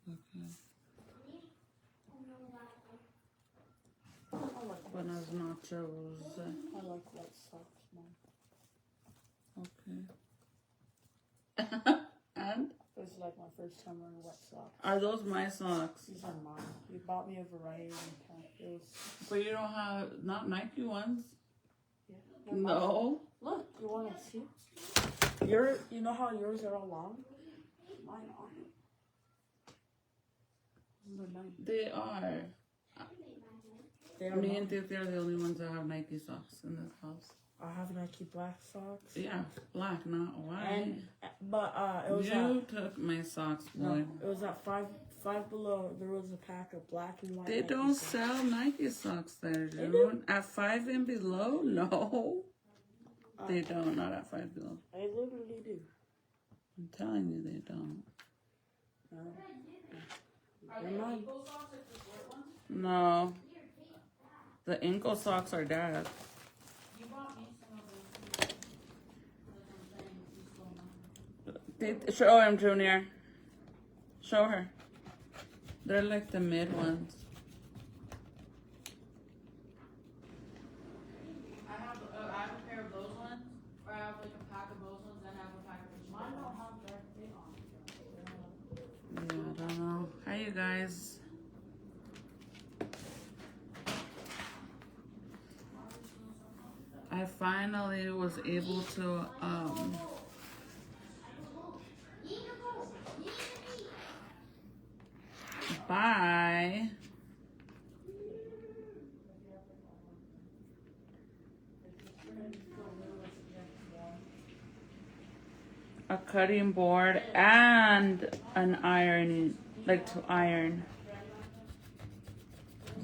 Okay. I like Buenas nachos. white socks, Mom. Okay. And? It was like my first time wearing wet socks. Are those my socks? These are mine. You bought me a variety of times. It was... But you don't have, not Nike ones? Yeah. No. Look, you want to see? You know how yours are all long? Mine aren't. They're mine. They are. Me and Titi are the only ones that have Nike socks in this house. I have Nike black socks. Yeah, black, not white. But it was you took my socks, boy. No, it was at five below. There was a pack of black and white. They Nike don't socks. sell Nike socks there, They dude. do? At 5 and below? No. They don't, not at 5 below. I literally do. I'm telling you they don't. No. They're mine. No. The ankle socks are dad's. You bought me some of those. Show him, Junior. Show her. They're like the mid ones. I have a pair of those ones, or I have like a pack of those ones, and I have a pack of these. Mine don't have their thing on. Yeah, I don't know. Hi, you guys. I finally was able to buy a cutting board and an iron, like to iron.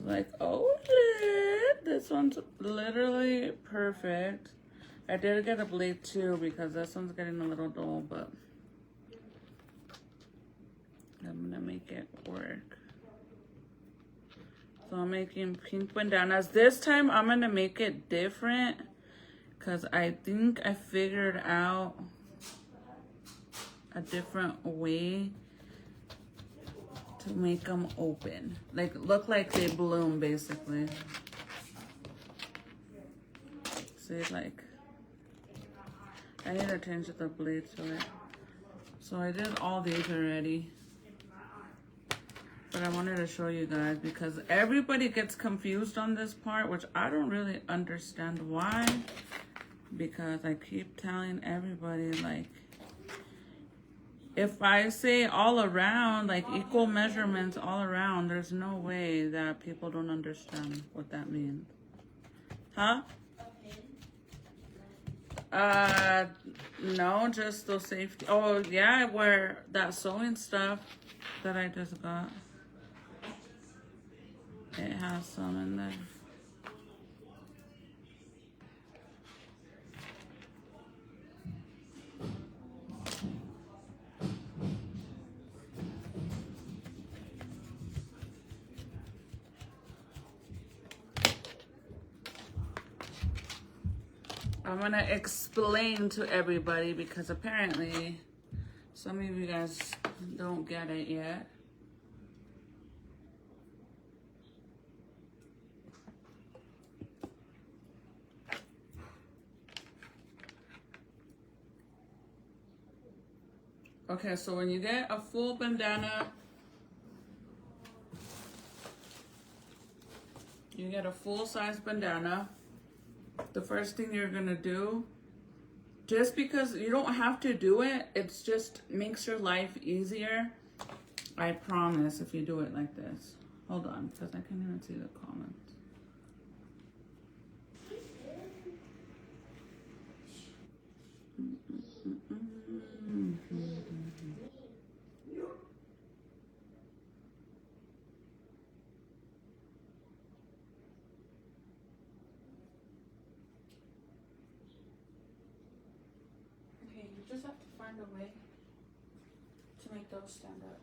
Like, oh shit, this one's literally perfect. I did get a blade too because this one's getting a little dull, but I'm gonna make it work. So I'm making pink bandanas. This time I'm gonna make it different because I think I figured out a different way to make them open. Like, look like they bloom, basically. See, like, I need to change the blade to it. So I did all these already. But I wanted to show you guys because everybody gets confused on this part, which I don't really understand why. Because I keep telling everybody, like, if I say all around, like equal measurements all around, there's no way that people don't understand what that means. Huh? No, just those safety. Oh, yeah, I wear that sewing stuff that I just got. It has some in there. I'm gonna explain to everybody because apparently some of you guys don't get it yet. Okay, so when you get a full bandana, you get a full-size bandana. The first thing you're gonna do, just because you don't have to do it, it's just makes your life easier. I promise if you do it like this. Hold on, because I can't even see the comments. Okay, you just have to find a way to make those stand up.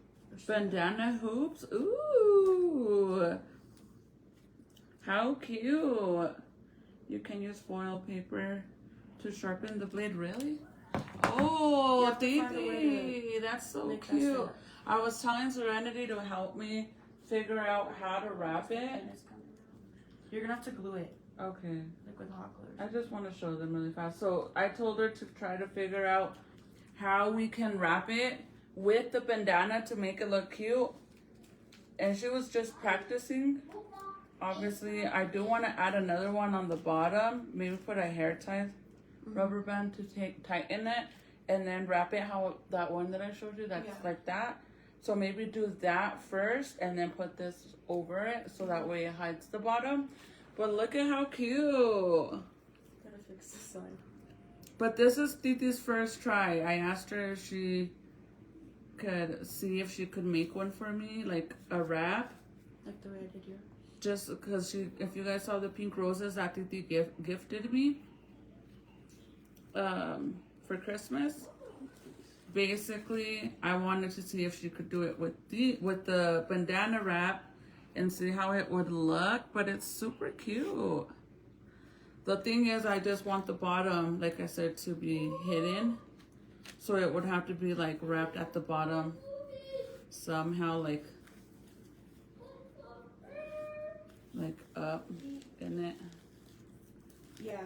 Bandana hoops? Ooh! How cute! You can use foil paper to sharpen the blade, really? Oh, have to find a way Titi, that's so make that cute. stay up. I was telling Serenity to help me figure out how to wrap it. And it's coming out. You're gonna have to glue it, Okay. like with hot glue. I just want to show them really fast. So I told her to try to figure out how we can wrap it with the bandana to make it look cute. And she was just practicing. Obviously, I do want to add another one on the bottom. Maybe put a hair tie rubber band to tighten it. And then wrap it how that one that I showed you, that's like that. So maybe do that first and then put this over it so that way it hides the bottom. But look at how cute. Gotta fix this side. But this is Titi's first try. I asked her if she could see if she could make one for me, like a wrap. Like the way I did yours. Just because if you guys saw the pink roses that Titi gifted me for Christmas, basically I wanted to see if she could do it with the bandana wrap and see how it would look. But it's super cute. The thing is, I just want the bottom, like I said, to be hidden. So it would have to be like wrapped at the bottom somehow, like up in it. Yeah.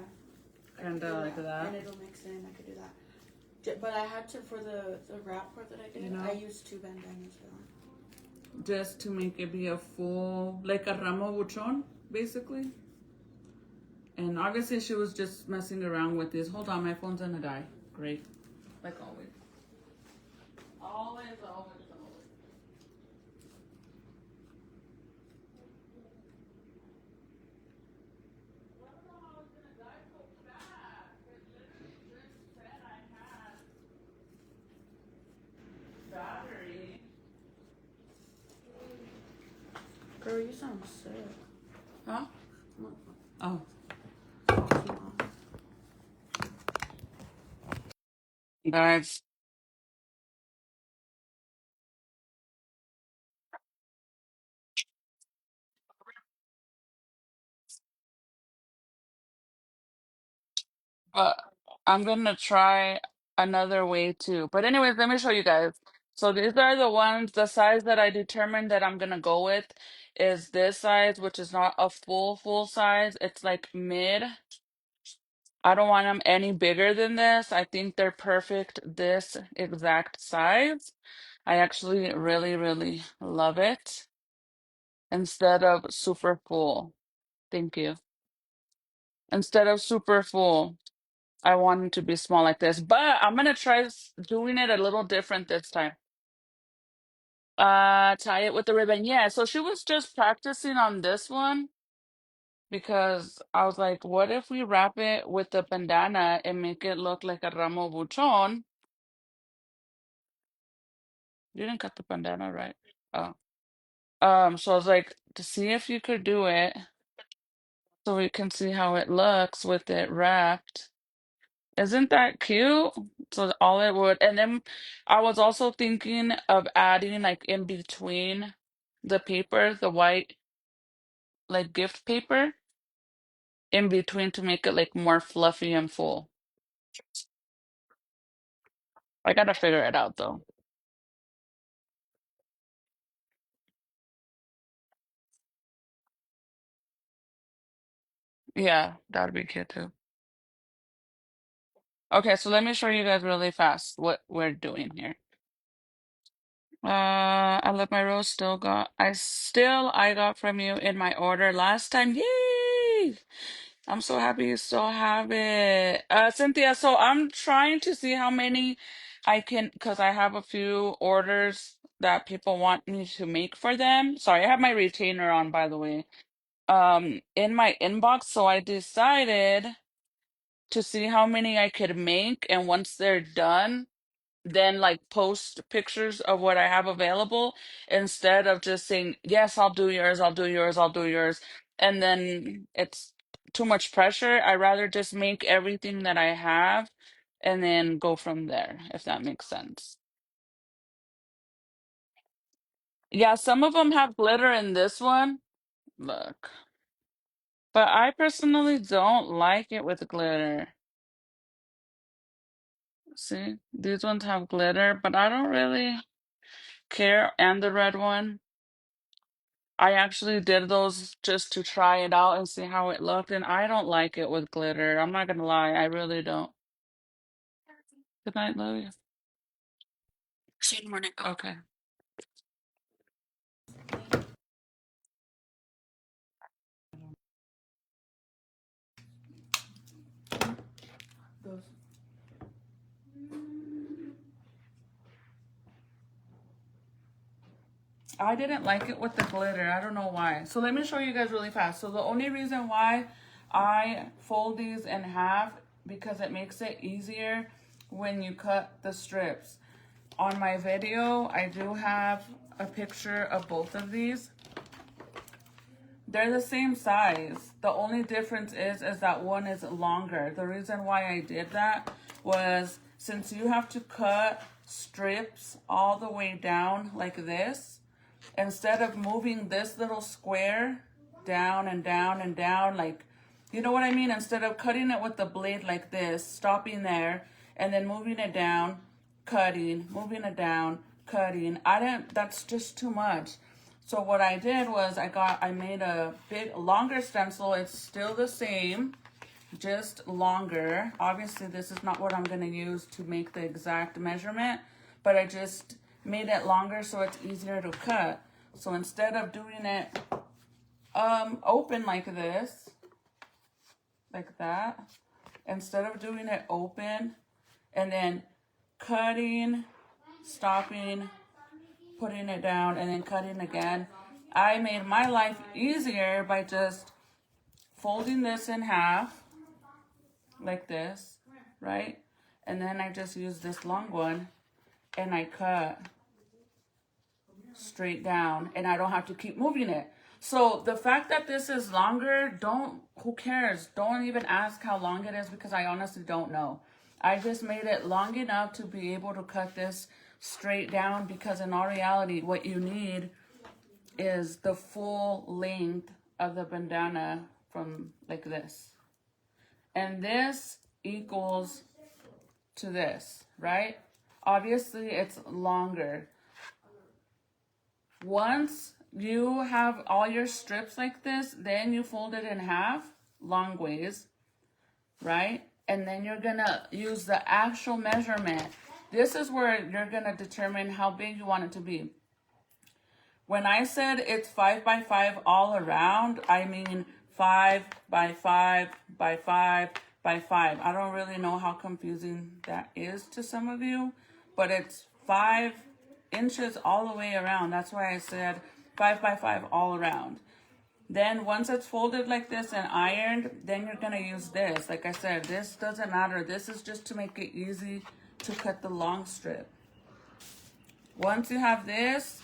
Kinda like that. And it'll mix in. I could do that. But I had to, for the wrap part that I did, I used 2 bandanas for that. Just to make it be a full, like a ramo buchon, basically. And obviously she was just messing around with this. Hold on, my phone's gonna die. Great. Like always. Always, always, always. Battery. Girl, you sound sick. Huh? Oh. Guys. But I'm gonna try another way too. But anyways, let me show you guys. So these are the ones, the size that I determined that I'm gonna go with is this size, which is not a full size. It's like mid. I don't want them any bigger than this. I think they're perfect this exact size. I actually really love it. Instead of super full. Thank you. Instead of super full. I want it to be small like this, but I'm gonna try doing it a little different this time. Tie it with the ribbon. Yeah, so she was just practicing on this one because I was like, what if we wrap it with the bandana and make it look like a ramo buchon? You didn't cut the bandana, right? Oh. So I was like, to see if you could do it so we can see how it looks with it wrapped. Isn't that cute? So all it would, and then I was also thinking of adding like in between the paper, the white like gift paper, in between to make it like more fluffy and full. I gotta figure it out though. Yeah, that'd be cute too. Okay, so let me show you guys really fast what we're doing here. I love my rose I got from you in my order last time. Yay! I'm so happy you still have it. Cynthia, so I'm trying to see how many I can, because I have a few orders that people want me to make for them. Sorry, I have my retainer on, by the way, in my inbox. So I decided to see how many I could make, and once they're done, then like post pictures of what I have available instead of just saying, yes, I'll do yours, I'll do yours, I'll do yours. And then it's too much pressure. I rather just make everything that I have and then go from there, if that makes sense. Yeah, some of them have glitter in this one. Look. But I personally don't like it with glitter. See, these ones have glitter, but I don't really care. And the red one, I actually did those just to try it out and see how it looked, and I don't like it with glitter. I'm not gonna lie, I really don't. Good night, Louie. See you in the morning. Okay. Those. I didn't like it with the glitter. I don't know why. So let me show you guys really fast. So the only reason why I fold these in half, because it makes it easier when you cut the strips. On my video, I do have a picture of both of these. They're the same size. The only difference is that one is longer. The reason why I did that was since you have to cut strips all the way down like this, instead of moving this little square down and down and down, like, you know what I mean? Instead of cutting it with the blade like this, stopping there, and then moving it down, cutting, moving it down, cutting. That's just too much. So what I did was I made a longer stencil. It's still the same, just longer. Obviously, this is not what I'm gonna use to make the exact measurement, but I just made it longer so it's easier to cut. So instead of doing it open like this, like that, instead of doing it open and then cutting, stopping, putting it down, and then cutting again, I made my life easier by just folding this in half like this, right? And then I just use this long one and I cut straight down, and I don't have to keep moving it. So the fact that this is longer, who cares? Don't even ask how long it is, because I honestly don't know. I just made it long enough to be able to cut this straight down, because in all reality, what you need is the full length of the bandana from like this. And this equals to this, right? Obviously, it's longer. Once you have all your strips like this, then you fold it in half, long ways, right? And then you're gonna use the actual measurement. This is where you're gonna determine how big you want it to be. When I said it's 5 by 5 all around, I mean 5 by 5 by 5 by 5. I don't really know how confusing that is to some of you, but it's 5 inches all the way around. That's why I said 5 by 5 all around. Then once it's folded like this and ironed, then you're gonna use this. Like I said, this doesn't matter. This is just to make it easy to cut the long strip. Once you have this,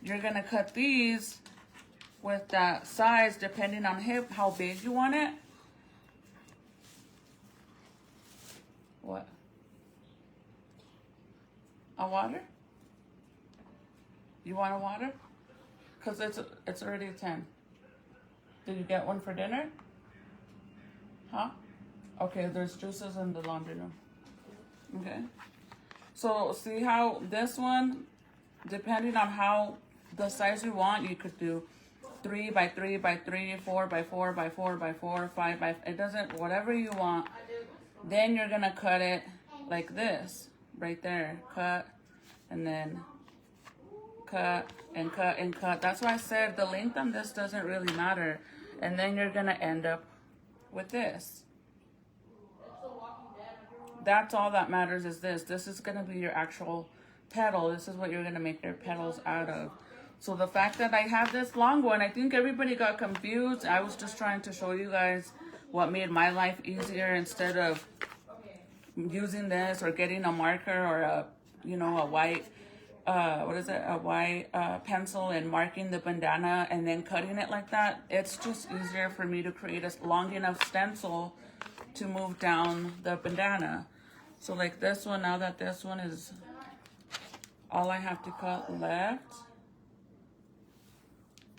you're gonna cut these with that size depending on how big you want it. What? A water? You want a water? Because it's already 10. Did you get one for dinner? Huh? Okay, there's juices in the laundry room. Okay. So see how this one, depending on how the size you want, you could do 3 by 3 by 3, 4 by 4 by 4 by 4, 5 by, it doesn't, whatever you want. Then you're gonna cut it like this, right there. Cut, and then cut, and cut, and cut. That's why I said the length on this doesn't really matter. And then you're gonna end up with this. That's all that matters is this. This is gonna be your actual petal. This is what you're gonna make your petals out of. So the fact that I have this long one, I think everybody got confused. I was just trying to show you guys what made my life easier, instead of using this or getting a marker or a white, a white pencil and marking the bandana and then cutting it like that. It's just easier for me to create a long enough stencil to move down the bandana. So like this one, now that this one is all I have to cut left.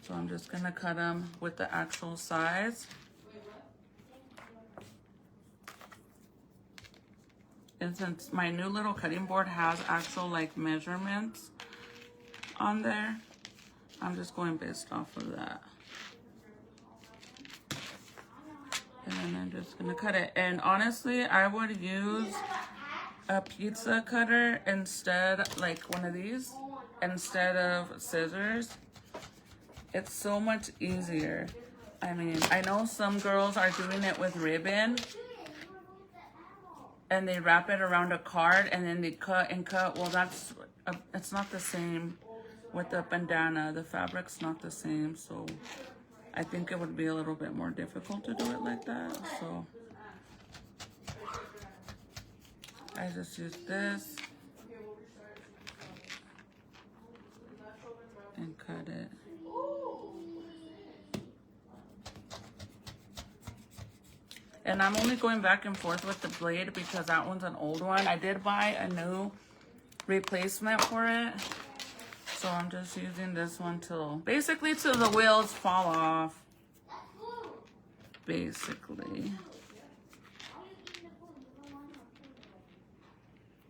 So I'm just gonna cut them with the actual size. And since my new little cutting board has actual like measurements on there, I'm just going based off of that. And then I'm just gonna cut it. And honestly, I would use a pizza cutter instead, like one of these, instead of scissors. It's so much easier. I mean, I know some girls are doing it with ribbon and they wrap it around a card and then they cut and cut. Well, it's not the same with the bandana. The fabric's not the same, so I think it would be a little bit more difficult to do it like that. So I just use this and cut it. And I'm only going back and forth with the blade because that one's an old one. I did buy a new replacement for it. So I'm just using this one till the wheels fall off. Basically.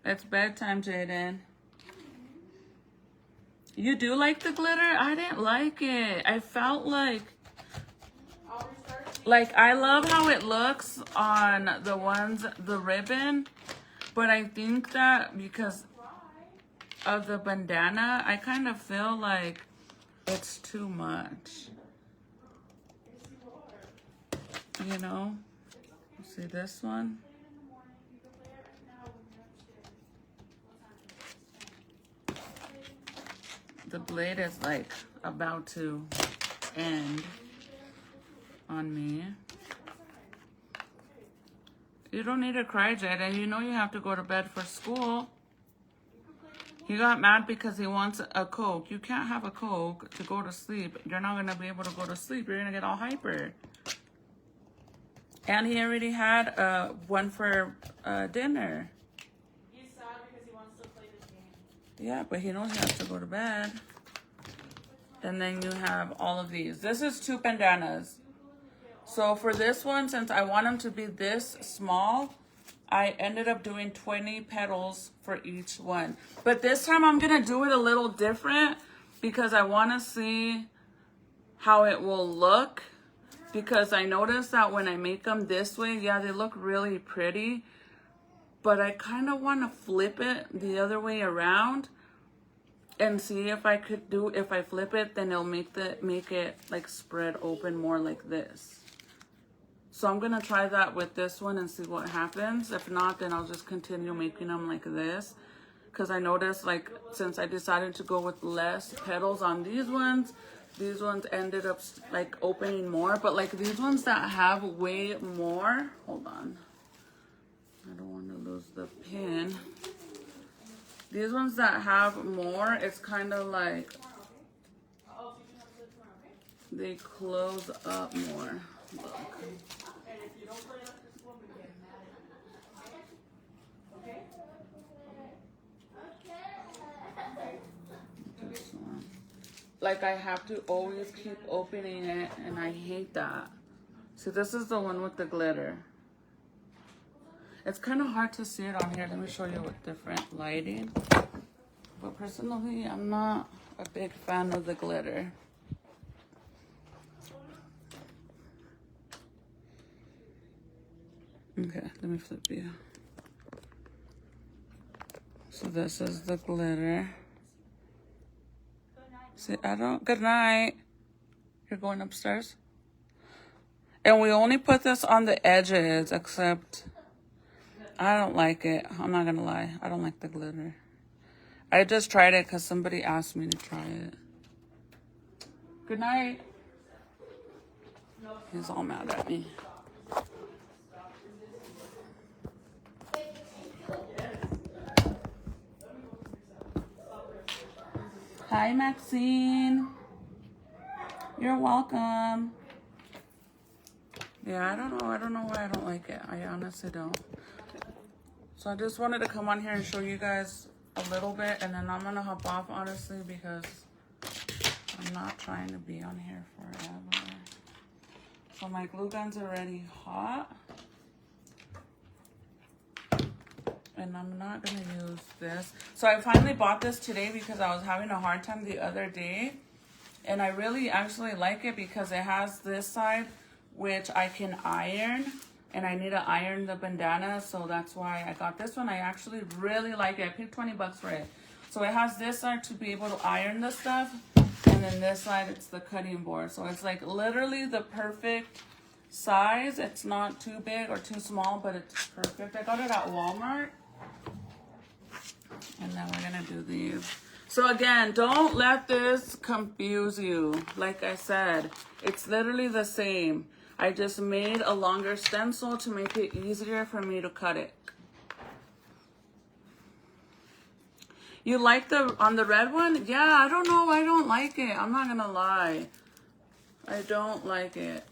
It's bedtime, Jaden. You do like the glitter? I didn't like it. I felt like I love how it looks on the ribbon, but I think that because of the bandana, I kind of feel like it's too much. You know? See this one? The blade is like about to end on me. You don't need to cry, Jaden. You know you have to go to bed for school. He got mad because he wants a Coke. You can't have a Coke to go to sleep. You're not going to be able to go to sleep. You're going to get all hyper. And he already had one for dinner. He's sad because he wants to play this game. Yeah, but he knows he has to go to bed. And then you have all of these. This is 2 bandanas. So for this one, since I want them to be this small, I ended up doing 20 petals for each one. But this time I'm going to do it a little different because I want to see how it will look. Because I noticed that when I make them this way, yeah, they look really pretty. But I kind of want to flip it the other way around and see if I could do, if I flip it, then it'll make it like spread open more like this. So I'm going to try that with this one and see what happens. If not, then I'll just continue making them like this. Because I noticed, like, since I decided to go with less petals on these ones ended up, like, opening more. But, like, these ones that have way more... Hold on. I don't want to lose the pin. These ones that have more, it's kind of like... they close up more. Look. Like I have to always keep opening it and I hate that. See, this is the one with the glitter. It's kind of hard to see it on here. Let me show you with different lighting. But personally, I'm not a big fan of the glitter. Okay, let me flip you. So this is the glitter. See, good night. You're going upstairs? And we only put this on the edges, except I don't like it. I'm not gonna lie. I don't like the glitter. I just tried it because somebody asked me to try it. Good night. He's all mad at me. Hi, Maxine. You're welcome. Yeah, I don't know why I don't like it. I honestly don't. So I just wanted to come on here and show you guys a little bit, and then I'm gonna hop off, honestly, because I'm not trying to be on here forever. So my glue gun's already hot. And I'm not going to use this. So I finally bought this today because I was having a hard time the other day. And I really actually like it because it has this side, which I can iron. And I need to iron the bandana. So that's why I got this one. I actually really like it. I paid 20 bucks for it. So it has this side to be able to iron the stuff. And then this side, it's the cutting board. So it's like literally the perfect size. It's not too big or too small, but it's perfect. I got it at Walmart. And then we're gonna do these. So again, don't let this confuse you. Like I said, it's literally the same. I just made a longer stencil to make it easier for me to cut it. You like on the red one? Yeah, I don't know. I don't like it. I'm not gonna lie. I don't like it.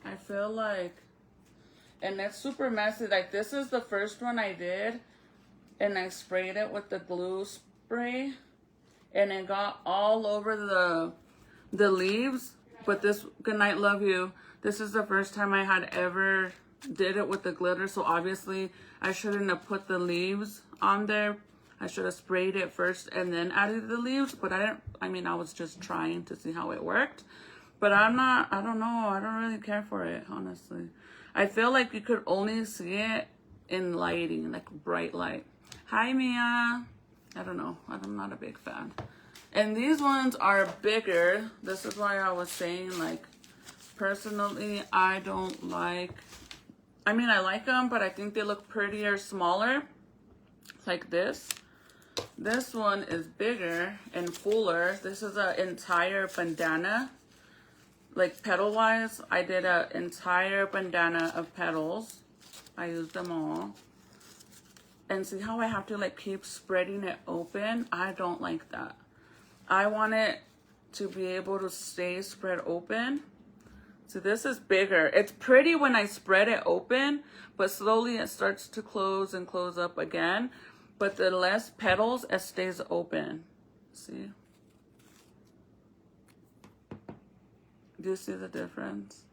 I feel like, and it's super messy. Like this is the first one I did. And I sprayed it with the glue spray, and it got all over the leaves. But this, good night, love you. This is the first time I had ever did it with the glitter, so obviously I shouldn't have put the leaves on there. I should have sprayed it first and then added the leaves, but I was just trying to see how it worked. But I don't know, I don't really care for it, honestly. I feel like you could only see it in lighting, like bright light. Hi, Mia. I don't know. I'm not a big fan. And these ones are bigger. This is why I was saying, like, personally, I don't like... I mean, I like them, but I think they look prettier smaller. Like this. This one is bigger and fuller. This is an entire bandana. Like, petal-wise, I did an entire bandana of petals. I used them all. And see how I have to like keep spreading it open? I don't like that. I want it to be able to stay spread open. So this is bigger. It's pretty when I spread it open, but slowly it starts to close and close up again. But the less petals, it stays open. See? Do you see the difference?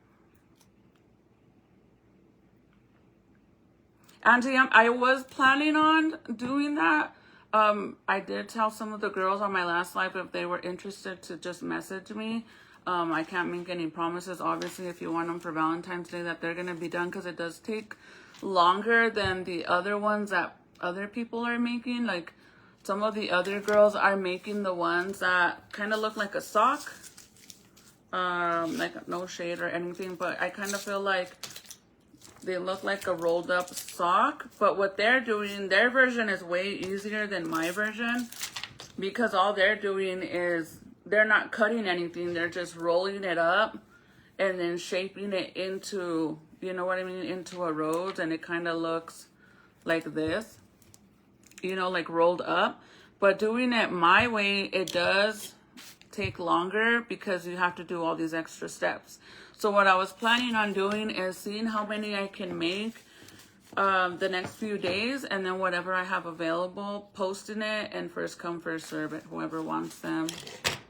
Auntie, I was planning on doing that. I did tell some of the girls on my last live if they were interested to just message me. I can't make any promises, obviously, if you want them for Valentine's Day, that they're going to be done, because it does take longer than the other ones that other people are making. Like, some of the other girls are making the ones that kind of look like a sock. Like no shade or anything, but I kind of feel like they look like a rolled up sock. But what they're doing, their version is way easier than my version, because all they're doing is they're not cutting anything. They're just rolling it up and then shaping it into, you know what I mean, into a rose. And it kind of looks like this, you know, like rolled up. But doing it my way, it does take longer because you have to do all these extra steps. So what I was planning on doing is seeing how many I can make the next few days, and then whatever I have available, posting it, and first come, first serve it. Whoever wants them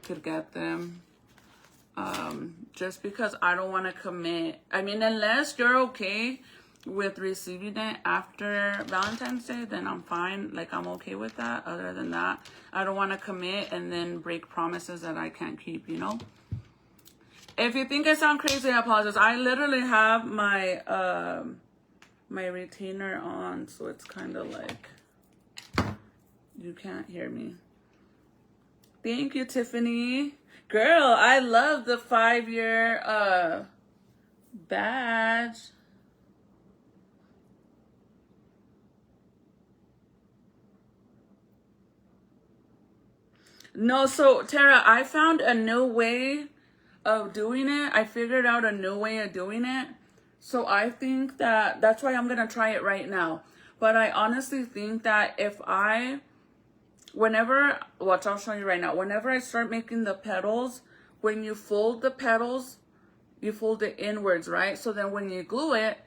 could get them. Just because I don't want to commit. I mean, unless you're okay with receiving it after Valentine's Day, then I'm fine. Like, I'm okay with that. Other than that, I don't want to commit and then break promises that I can't keep, you know? If you think I sound crazy, I apologize. I literally have my my retainer on, so it's kind of like you can't hear me. Thank you, Tiffany. Girl, I love the 5-year badge. No, so Tara, I found a new way of doing it. I figured out a new way of doing it. So I think that's why I'm going to try it right now. But I honestly think that if whenever, watch, I'll show you right now. Whenever I start making the petals, when you fold the petals, you fold it inwards, right? So then when you glue it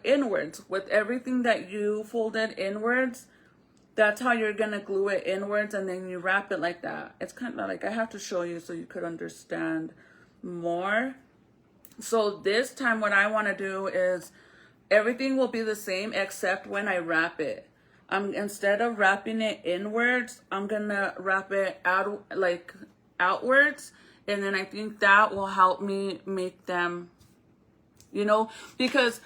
inwards. With everything that you folded inwards, that's how you're going to glue it inwards, and then you wrap it like that. It's kind of like, I have to show you so you could understand more. So this time what I want to do is everything will be the same except when I wrap it. Instead of wrapping it inwards, I'm gonna wrap it out, like outwards, and then I think that will help me make them, you know, because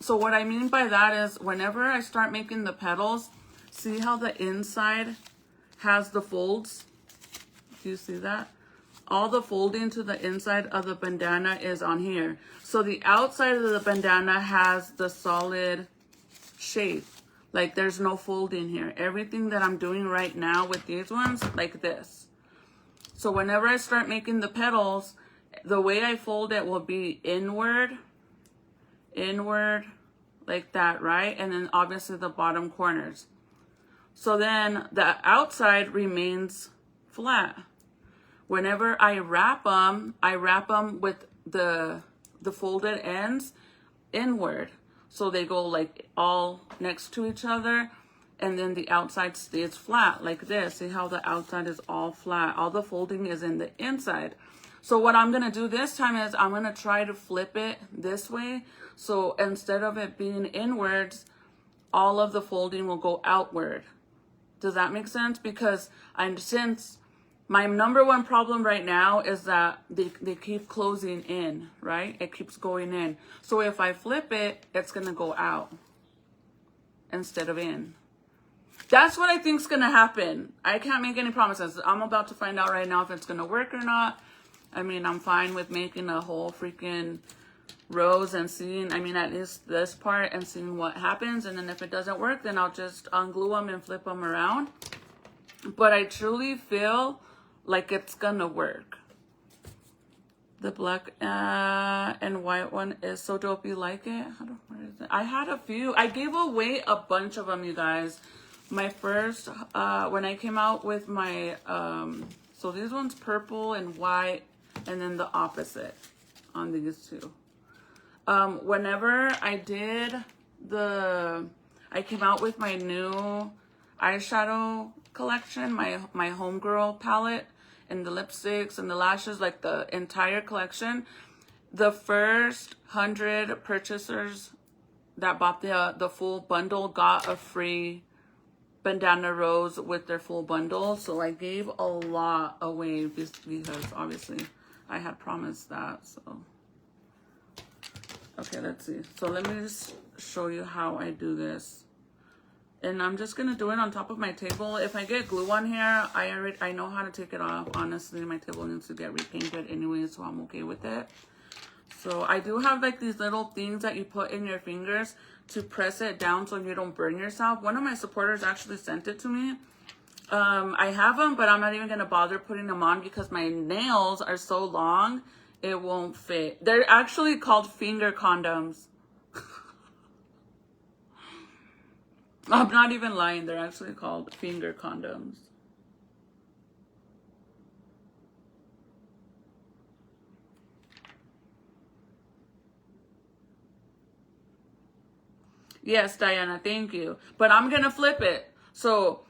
so what I mean by that is whenever I start making the petals, see how the inside has the folds? Do you see that? All the folding to the inside of the bandana is on here. So the outside of the bandana has the solid shape. Like there's no folding here. Everything that I'm doing right now with these ones, like this. So whenever I start making the petals, the way I fold it will be inward, like that, right? And then obviously the bottom corners. So then the outside remains flat. Whenever I wrap them with the folded ends inward. So they go like all next to each other, and then the outside stays flat like this. See how the outside is all flat? All the folding is in the inside. So what I'm going to do this time is I'm going to try to flip it this way. So instead of it being inwards, all of the folding will go outward. Does that make sense? Because since my number one problem right now is that they keep closing in, right? It keeps going in. So if I flip it, it's going to go out instead of in. That's what I think is going to happen. I can't make any promises. I'm about to find out right now if it's going to work or not. I mean, I'm fine with making a whole freaking rose and seeing, I mean, at least this part and seeing what happens. And then if it doesn't work, then I'll just unglue them and flip them around. But I truly feel like it's gonna work. The black and white one is so dope. You like it? Where is it? I had a few. I gave away a bunch of them, you guys. My first, when I came out with my, so these ones purple and white, and then the opposite on these two. Whenever I did I came out with my new eyeshadow collection, my homegirl palette, and the lipsticks and the lashes, like the entire collection. The first 100 purchasers that bought the full bundle got a free bandana rose with their full bundle. So I gave a lot away because obviously I had promised that. So okay, let's see. So let me just show you how I do this. And I'm just going to do it on top of my table. If I get glue on here, I know how to take it off. Honestly, my table needs to get repainted anyway, so I'm okay with it. So I do have like these little things that you put in your fingers to press it down so you don't burn yourself. One of my supporters actually sent it to me. I have them, but I'm not even going to bother putting them on because my nails are so long, it won't fit. They're actually called finger condoms. I'm not even lying. They're actually called finger condoms. Yes, Diana, thank you. But I'm going to flip it. So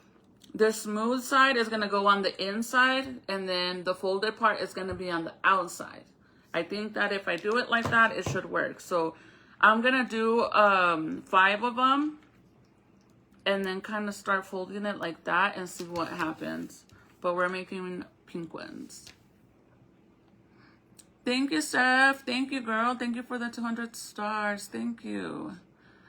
the smooth side is going to go on the inside, and then the folded part is going to be on the outside. I think that if I do it like that, it should work. So I'm going to do 5 of them. And then kind of start folding it like that and see what happens. But we're making pink ones. Thank you, Steph. Thank you, girl. Thank you for the 200 stars. Thank you.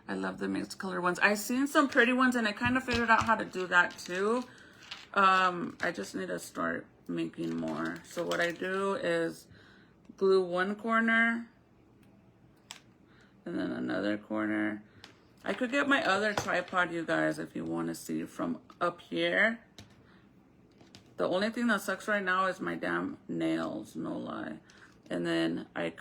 I love the mixed color ones. I seen some pretty ones and I kind of figured out how to do that too. I just need to start making more. So what I do is glue one corner and then another corner. I could get my other tripod, you guys, if you want to see from up here. The only thing that sucks right now is my damn nails, no lie. And then I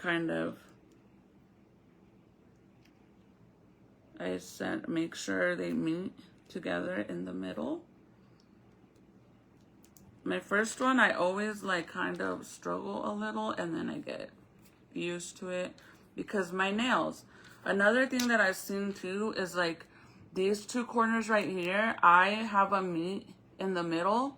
make sure they meet together in the middle. My first one, I always like kind of struggle a little, and then I get used to it because my nails. Another thing that I've seen too is like these 2 corners right here, I have a meet in the middle.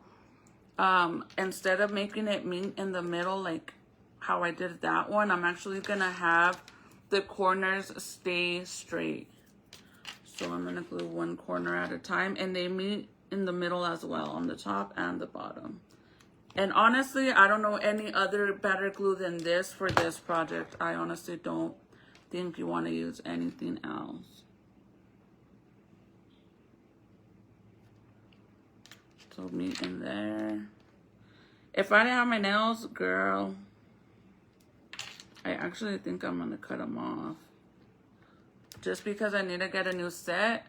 Instead of making it meet in the middle like how I did that one, I'm actually gonna have the corners stay straight. So I'm gonna glue one corner at a time, and they meet in the middle as well, on the top and the bottom. And honestly, I don't know any other better glue than this for this project. I honestly don't think you want to use anything else. So meet in there. If I didn't have my nails, girl, I actually think I'm gonna cut them off. Just because I need to get a new set.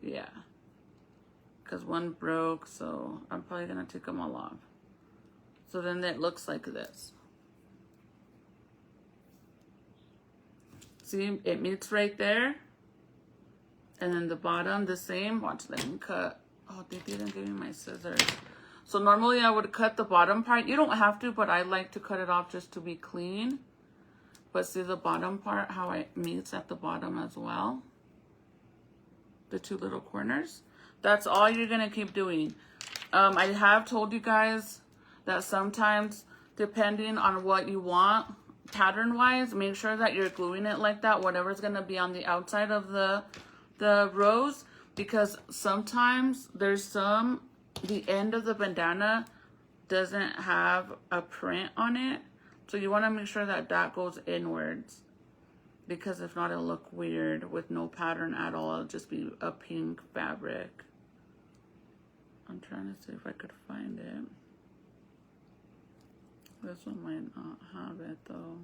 Yeah. Because one broke, so I'm probably gonna take them all off. So then it looks like this. See, it meets right there. And then the bottom, the same. Watch, let me cut. Oh, they didn't give me my scissors. So normally I would cut the bottom part. You don't have to, but I like to cut it off just to be clean. But see the bottom part, how it meets at the bottom as well? The two little corners. That's all you're gonna keep doing. I have told you guys that sometimes, depending on what you want, pattern-wise, make sure that you're gluing it like that, whatever's gonna be on the outside of the rose, because sometimes there's the end of the bandana doesn't have a print on it. So you want to make sure that that goes inwards, because if not, it'll look weird with no pattern at all. It'll just be a pink fabric. I'm trying to see if I could find it. This one might not have it though.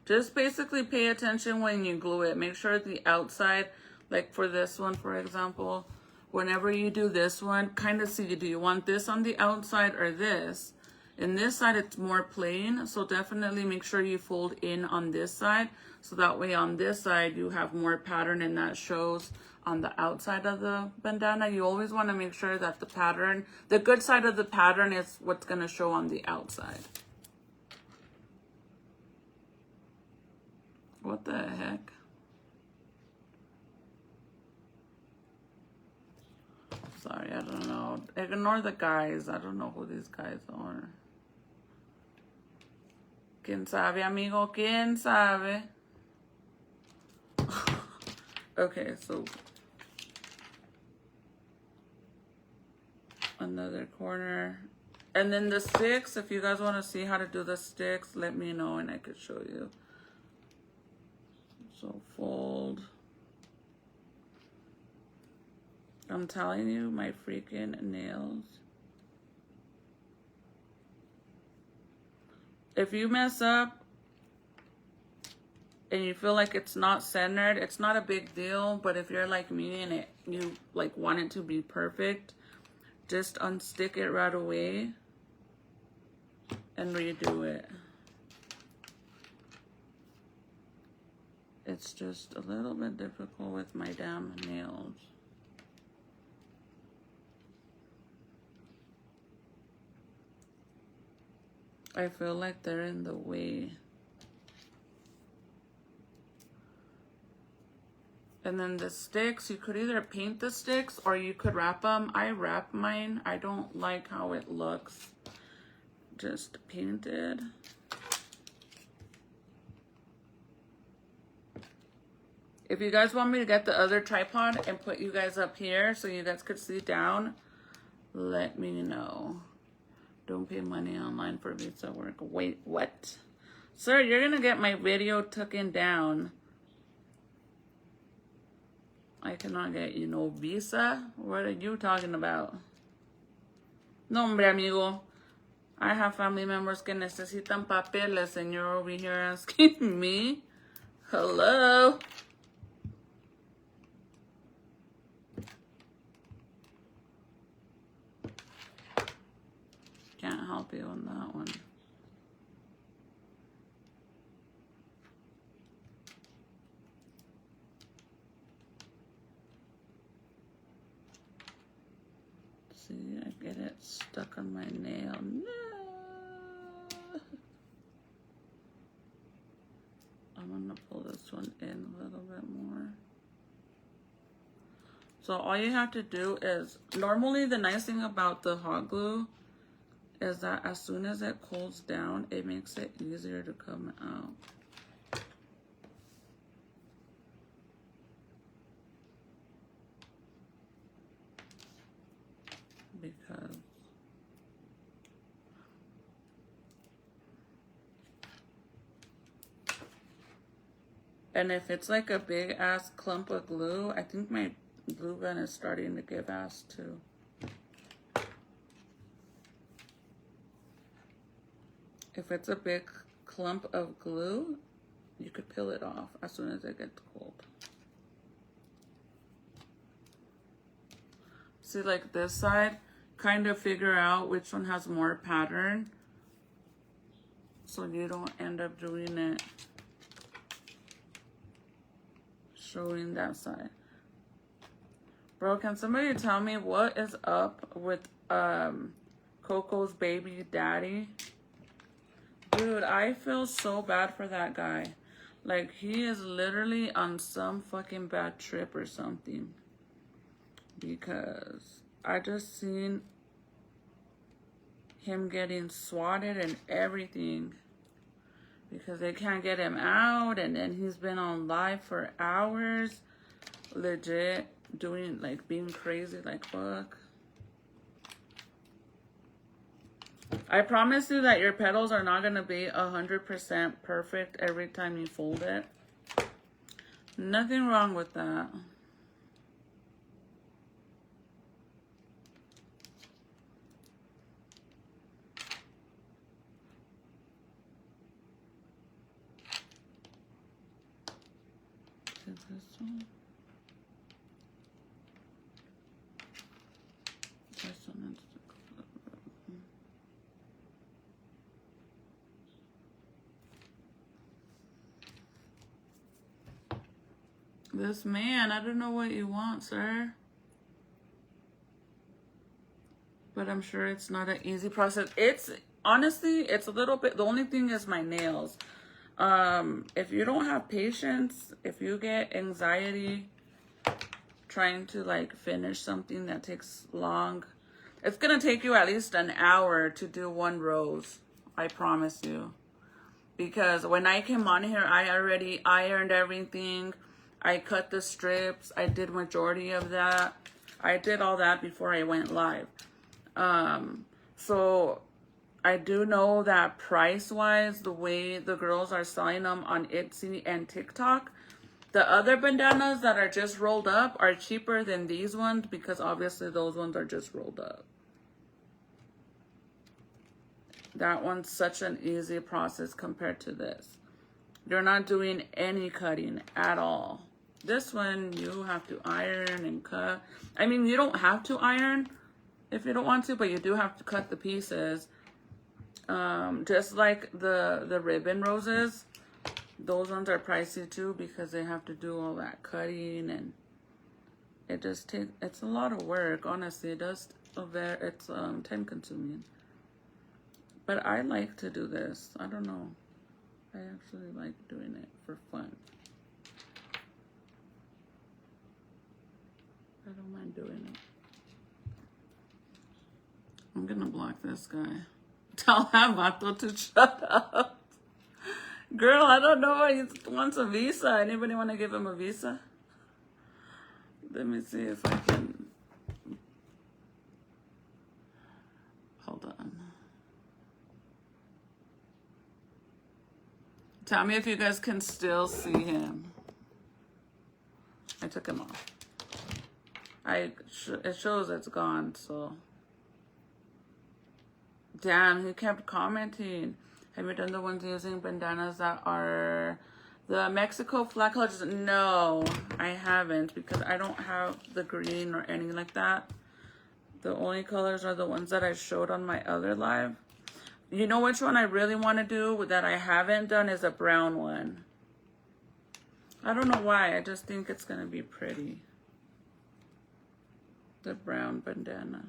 Just basically pay attention when you glue it. Make sure the outside, like for this one, for example, whenever you do this one, kind of see, do you want this on the outside or this? In this side, it's more plain, so definitely make sure you fold in on this side, so that way on this side, you have more pattern and that shows on the outside of the bandana. You always want to make sure that the pattern, the good side of the pattern is what's going to show on the outside. What the heck? Sorry, I don't know. Ignore the guys. I don't know who these guys are. ¿Quién sabe, amigo? ¿Quién sabe? Okay, so another corner. And then the sticks, if you guys want to see how to do the sticks, let me know and I could show you. So fold. I'm telling you, my freaking nails. If you mess up and you feel like it's not centered, it's not a big deal. But if you're like me and you like want it to be perfect, just unstick it right away and redo it. It's just a little bit difficult with my damn nails. I feel like they're in the way. And then the sticks, you could either paint the sticks or you could wrap them. I wrap mine. I don't like how it looks just painted. If you guys want me to get the other tripod and put you guys up here so you guys could see down, let me know. Don't pay money online for visa work. Wait, what? Sir, you're gonna get my video taken down. I cannot get you no visa. What are you talking about? No, hombre, amigo. I have family members que necesitan papeles and you're over here asking me. Hello? Can't help you on that one. See, I get it stuck on my nail. No. I'm gonna pull this one in a little bit more. So all you have to do is, normally the nice thing about the hot glue is that as soon as it cools down, it makes it easier to come out. Because and if it's like a big ass clump of glue, I think my glue gun is starting to give ass too. If it's a big clump of glue, you could peel it off as soon as it gets cold. See, like this side, kind of figure out which one has more pattern so you don't end up doing it showing that side. Bro, can somebody tell me what is up with Coco's baby daddy? Dude, I feel so bad for that guy. Like, he is literally on some fucking bad trip or something. Because I just seen him getting swatted and everything. Because they can't get him out. And then he's been on live for hours. Legit doing, like, being crazy like fuck. I promise you that your petals are not going to be 100% perfect every time you fold it. Nothing wrong with that. This one. This one is this man, I don't know what you want, sir. But I'm sure it's not an easy process. It's, honestly, it's a little bit, the only thing is my nails. If you don't have patience, if you get anxiety trying to like finish something that takes long, it's gonna take you at least an hour to do one rose. I promise you. Because when I came on here, I already ironed everything. I cut the strips. I did majority of that. I did all that before I went live. So I do know that price-wise, the way the girls are selling them on Etsy and TikTok, the other bandanas that are just rolled up are cheaper than these ones because obviously those ones are just rolled up. That one's such an easy process compared to this. You're not doing any cutting at all. This one, you have to iron and cut. I mean, you don't have to iron if you don't want to, but you do have to cut the pieces. Just like the ribbon roses, those ones are pricey too because they have to do all that cutting and it just takes, it's a lot of work, honestly. It does, it's time consuming. But I like to do this. I don't know. I actually like doing it for fun. I don't mind doing it. I'm gonna block this guy. Tell Hamato to shut up. Girl, I don't know. He wants a visa. Anybody want to give him a visa? Let me see if I can. Hold on. Tell me if you guys can still see him. I took him off. It shows it's gone, so. Damn, he kept commenting. Have you done the ones using bandanas that are the Mexico flag colors? No, I haven't because I don't have the green or anything like that. The only colors are the ones that I showed on my other live. You know which one I really want to do that I haven't done is a brown one. I don't know why. I just think it's going to be pretty. The brown bandana.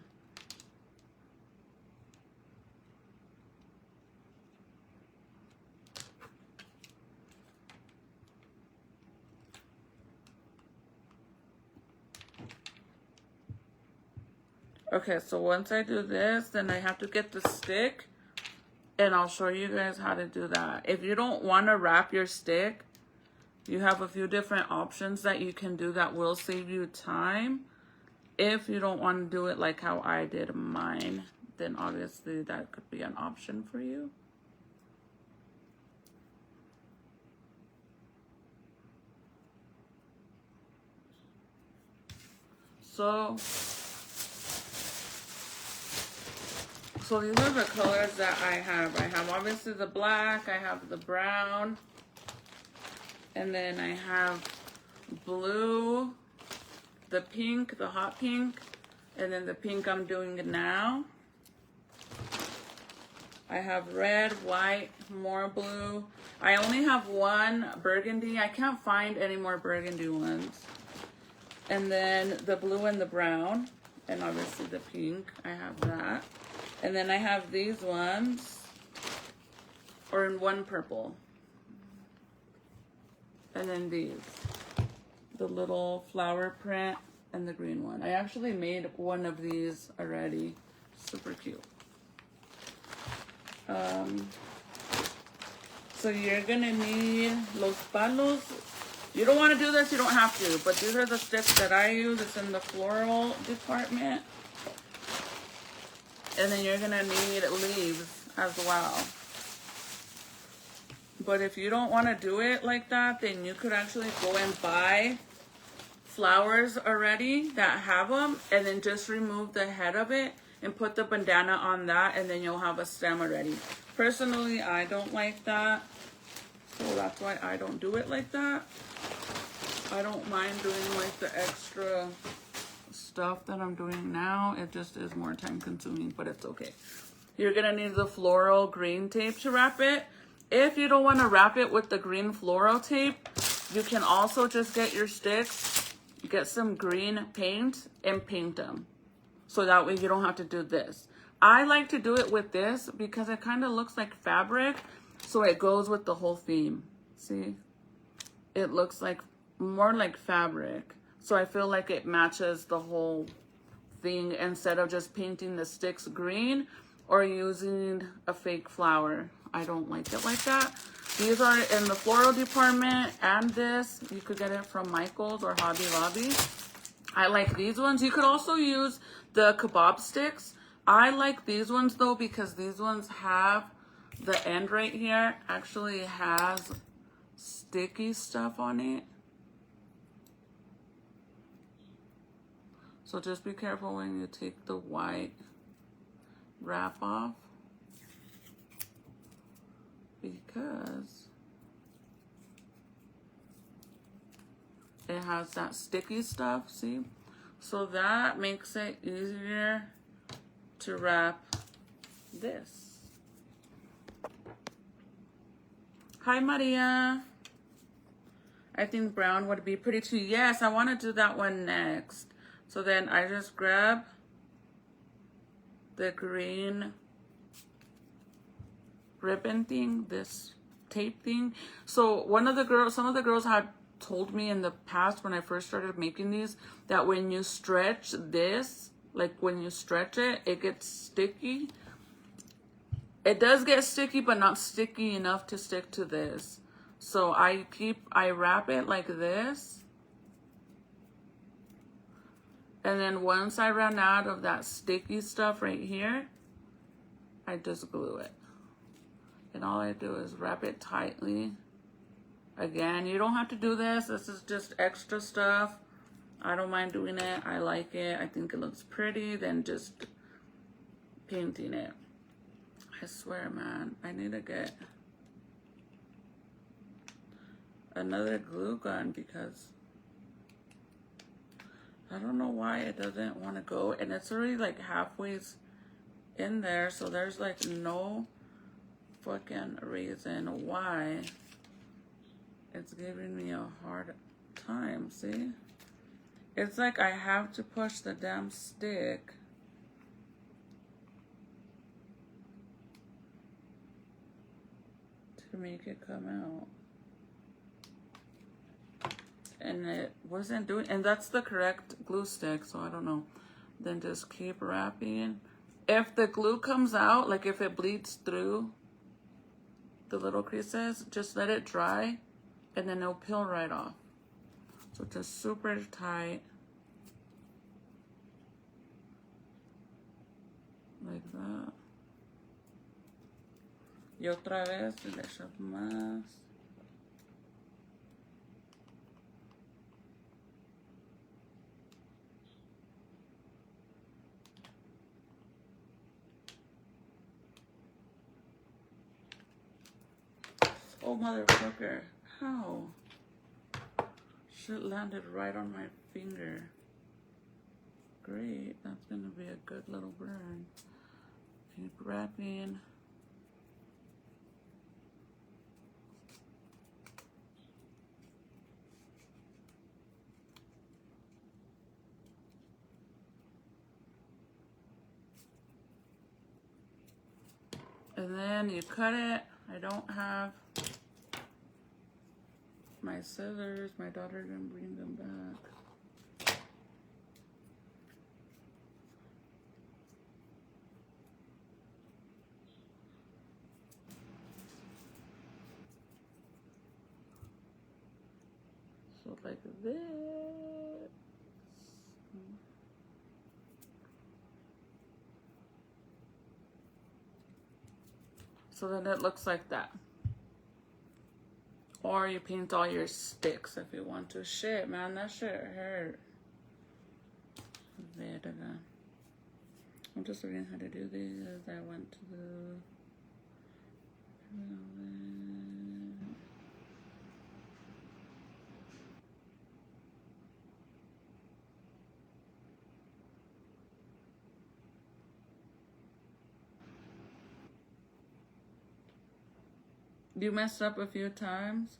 Okay, so once I do this, then I have to get the stick, and I'll show you guys how to do that. If you don't want to wrap your stick, you have a few different options that you can do that will save you time. If you don't want to do it like how I did mine, then obviously that could be an option for you. So these are the colors that I have. I have obviously the black, I have the brown, and then I have blue, the pink, the hot pink, and then the pink I'm doing now. I have red, white, more blue. I only have one burgundy. I can't find any more burgundy ones. And then the blue and the brown, and obviously the pink, I have that. And then I have these ones, or in one purple. And then these, the little flower print and the green one. I actually made one of these already, super cute. So you're gonna need los palos. You don't want to do this, you don't have to, but these are the sticks that I use. It's in the floral department. And then you're gonna need leaves as well. But if you don't want to do it like that, then you could actually go and buy flowers already that have them, and then just remove the head of it and put the bandana on that, and then you'll have a stem already. Personally, I don't like that, so that's why I don't do it like that. I don't mind doing like the extra stuff that I'm doing now. It just is more time consuming, but it's okay. You're gonna need the floral green tape to wrap it. If you don't want to wrap it with the green floral tape, you can also just get your sticks, get some green paint, and paint them. So that way you don't have to do this. I like to do it with this because it kind of looks like fabric, so it goes with the whole theme. See? It looks like more like fabric. So I feel like it matches the whole thing instead of just painting the sticks green or using a fake flower. I don't like it like that. These are in the floral department, and this, you could get it from Michael's or Hobby Lobby. I like these ones. You could also use the kebab sticks. I like these ones though because these ones have the end right here actually has sticky stuff on it. So just be careful when you take the white wrap off, because it has that sticky stuff, see? So that makes it easier to wrap this. Hi, Maria. I think brown would be pretty too. Yes, I want to do that one next. So then I just grab the green ribbon thing, this tape thing. So some of the girls had told me in the past when I first started making these that when you stretch this, like when you stretch it, it gets sticky. It does get sticky, but not sticky enough to stick to this. So I wrap it like this. And then once I run out of that sticky stuff right here, I just glue it. And all I do is wrap it tightly. Again, you don't have to do this. This is just extra stuff. I don't mind doing it. I like it. I think it looks pretty than just painting it. I swear, man, I need to get another glue gun because I don't know why it doesn't want to go. And it's already like halfway in there, so there's like no fucking reason why it's giving me a hard time. See? It's like I have to push the damn stick to make it come out. And it wasn't doing, and that's the correct glue stick, so I don't know. Then just keep wrapping. If the glue comes out, like if it bleeds through the little creases, just let it dry and then it'll peel right off. So just super tight. Like that. Y otra vez le echas más. Oh, motherfucker. How? Shit landed right on my finger. Great. That's gonna be a good little burn. Keep wrapping. And then you cut it. I don't have my scissors. My daughter didn't bring them back. So like this. So then it looks like that. Or you paint all your sticks if you want to. Shit, man, that shit hurt. Verga. I'm just learning how to do these. I went to the... You messed up a few times?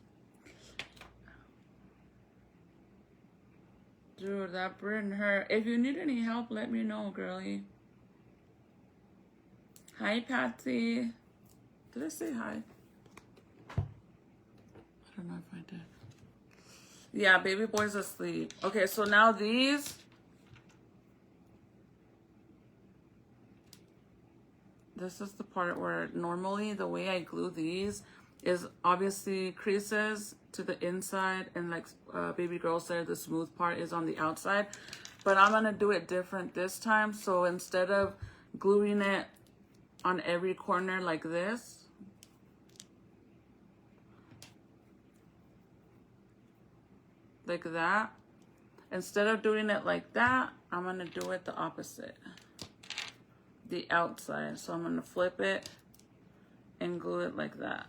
Dude, that burn hurt. If you need any help, let me know, girlie. Hi, Patsy. Did I say hi? I don't know if I did. Yeah, baby boy's asleep. Okay, so now these... This is the part where normally the way I glue these is obviously creases to the inside, and like baby girl said, the smooth part is on the outside. But I'm gonna do it different this time. So instead of gluing it on every corner like this, like that, instead of doing it like that, I'm gonna do it the opposite, the outside. So I'm gonna flip it and glue it like that,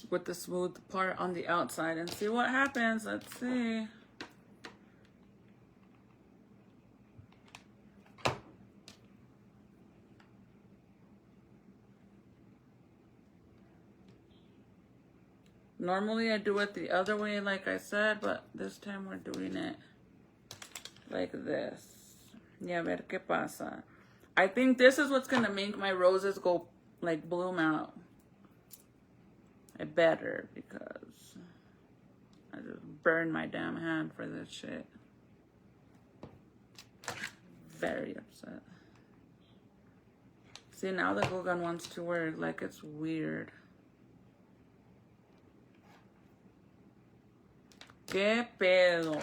with the smooth part on the outside, and see what happens. Let's see. Normally I do it the other way like I said, but this time we're doing it like this. Y a ver qué pasa. I think this is what's gonna make my roses go like bloom out. I better, because I just burned my damn hand for this shit. Very upset. See, now the glue gun wants to work like it's weird. ¿Qué pedo?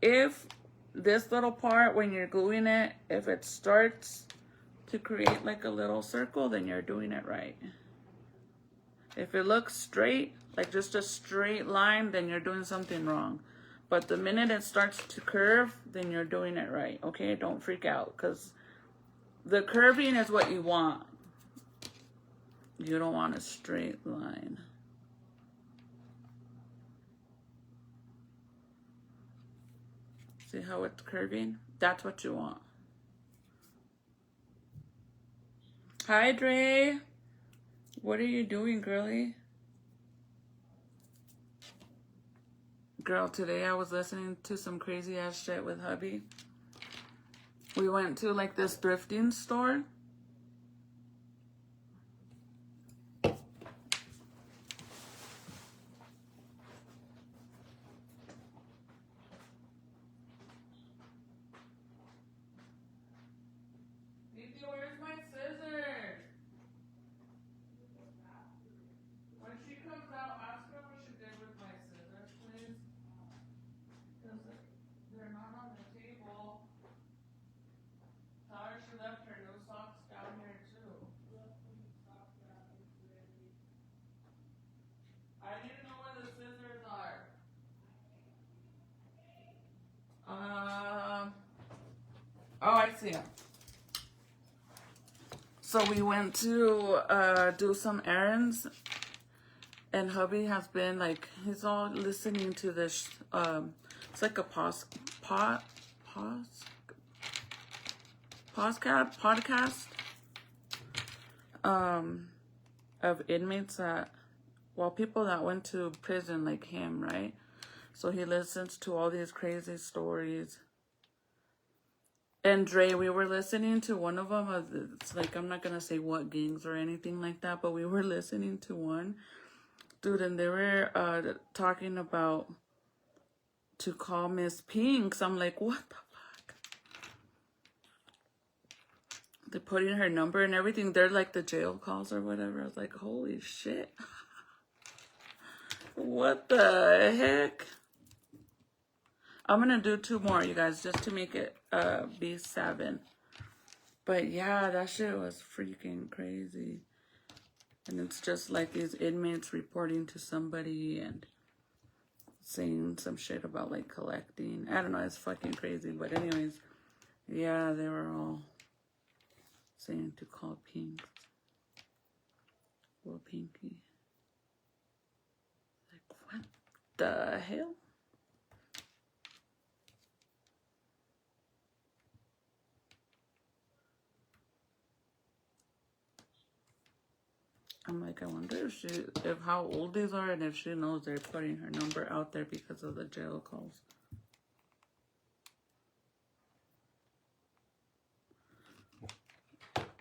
If this little part, when you're gluing it, if it starts to create like a little circle, then you're doing it right. If it looks straight, like just a straight line, then you're doing something wrong. But the minute it starts to curve, then you're doing it right. Okay, don't freak out, because the curving is what you want. You don't want a straight line. See how it's curving? That's what you want. Hi, Dre. What are you doing, girlie? Girl, today I was listening to some crazy ass shit with hubby. We went to like this thrifting store. dyslexia. So we went to do some errands, and hubby has been like, he's all listening to this, it's like a podcast of inmates that, well, people that went to prison like him, right? So he listens to all these crazy stories. And Dre, we were listening to one of them. It's like, I'm not going to say what gangs or anything like that, but we were listening to one. Dude, and they were talking about to call Miss Pinks. I'm like, what the fuck? They're putting her number and everything. They're like the jail calls or whatever. I was like, holy shit. What the heck? I'm going to do 2 more, you guys, just to make it be 7. But yeah, that shit was freaking crazy. And it's just like these inmates reporting to somebody and saying some shit about like collecting. I don't know, it's fucking crazy. But anyways, yeah, they were all saying to call Pink. Well, Pinky. Like, what the hell? I'm like, I wonder if how old these are and if she knows they're putting her number out there because of the jail calls.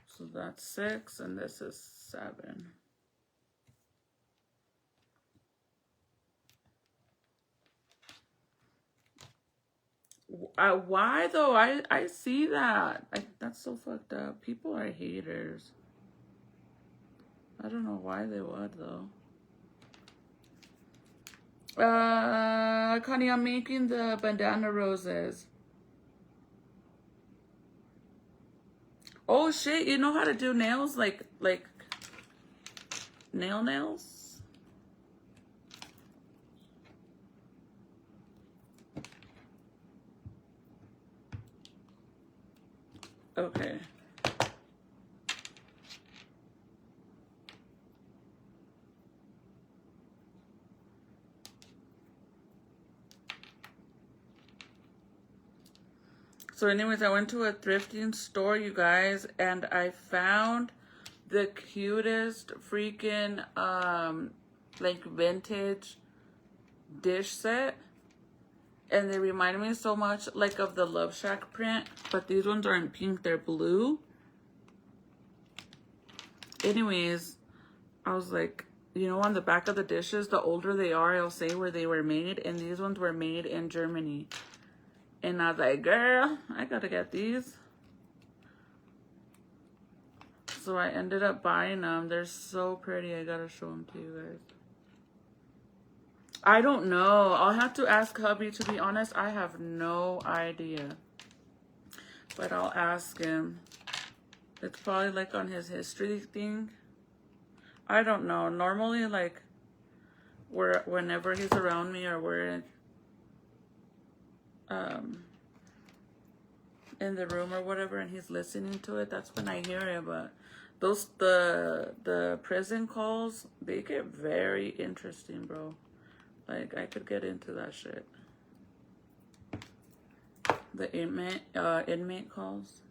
So that's 6 and this is 7. Why though? I see that. That's so fucked up. People are haters. I don't know why they would, though. Connie, I'm making the bandana roses. Oh, shit. You know how to do nails? Like nails? Okay. So anyways, I went to a thrifting store, you guys, and I found the cutest freaking, like vintage dish set. And they remind me so much like of the Love Shack print, but these ones aren't pink, they're blue. Anyways, I was like, you know, on the back of the dishes, the older they are, it'll say where they were made, and these ones were made in Germany. And I was like, girl, I gotta get these. So I ended up buying them. They're so pretty. I gotta show them to you guys. I don't know. I'll have to ask hubby. To be honest, I have no idea. But I'll ask him. It's probably like on his history thing. I don't know. Normally, like, whenever he's around me or we're in the room or whatever and he's listening to it, that's when I hear it. But those the prison calls, they get very interesting, bro. Like, I could get into that shit. The inmate calls.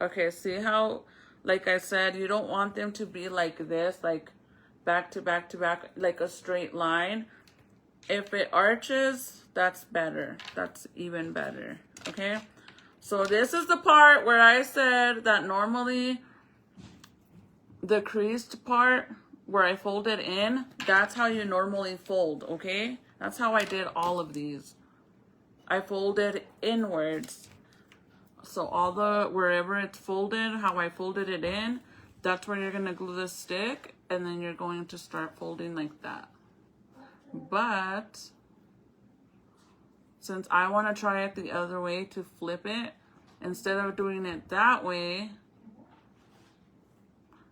Okay, see how, like I said, you don't want them to be like this, like back to back to back, like a straight line. If it arches, that's better. That's even better. Okay? So this is the part where I said that normally the creased part where I folded in, that's how you normally fold, okay? That's how I did all of these. I folded inwards. So all the, wherever it's folded, how I folded it in, that's where you're going to glue the stick, and then you're going to start folding like that. But since I want to try it the other way to flip it, instead of doing it that way,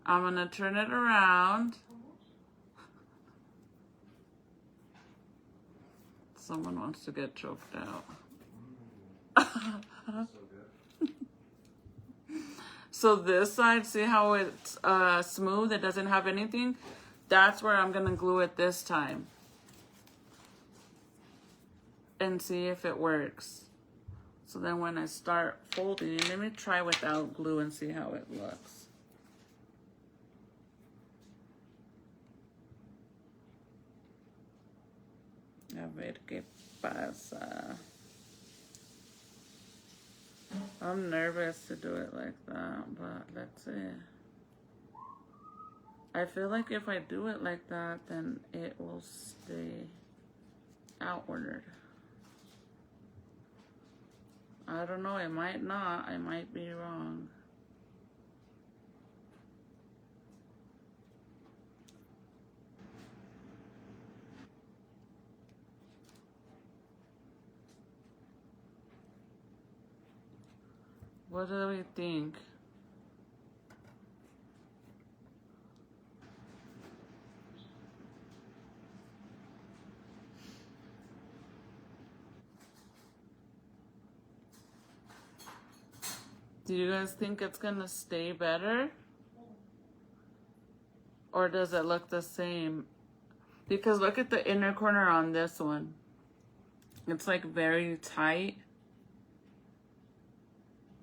I'm going to turn it around. So Someone wants to get choked out. So this side, see how it's smooth? It doesn't have anything. That's where I'm gonna glue it this time. And see if it works. So then when I start folding, let me try without glue and see how it looks. A ver qué pasa. I'm nervous to do it like that, but let's see. I feel like if I do it like that, then it will stay outward. I don't know, it might not. I might be wrong. What do we think? Do you guys think it's gonna stay better? Or does it look the same? Because look at the inner corner on this one. It's like very tight.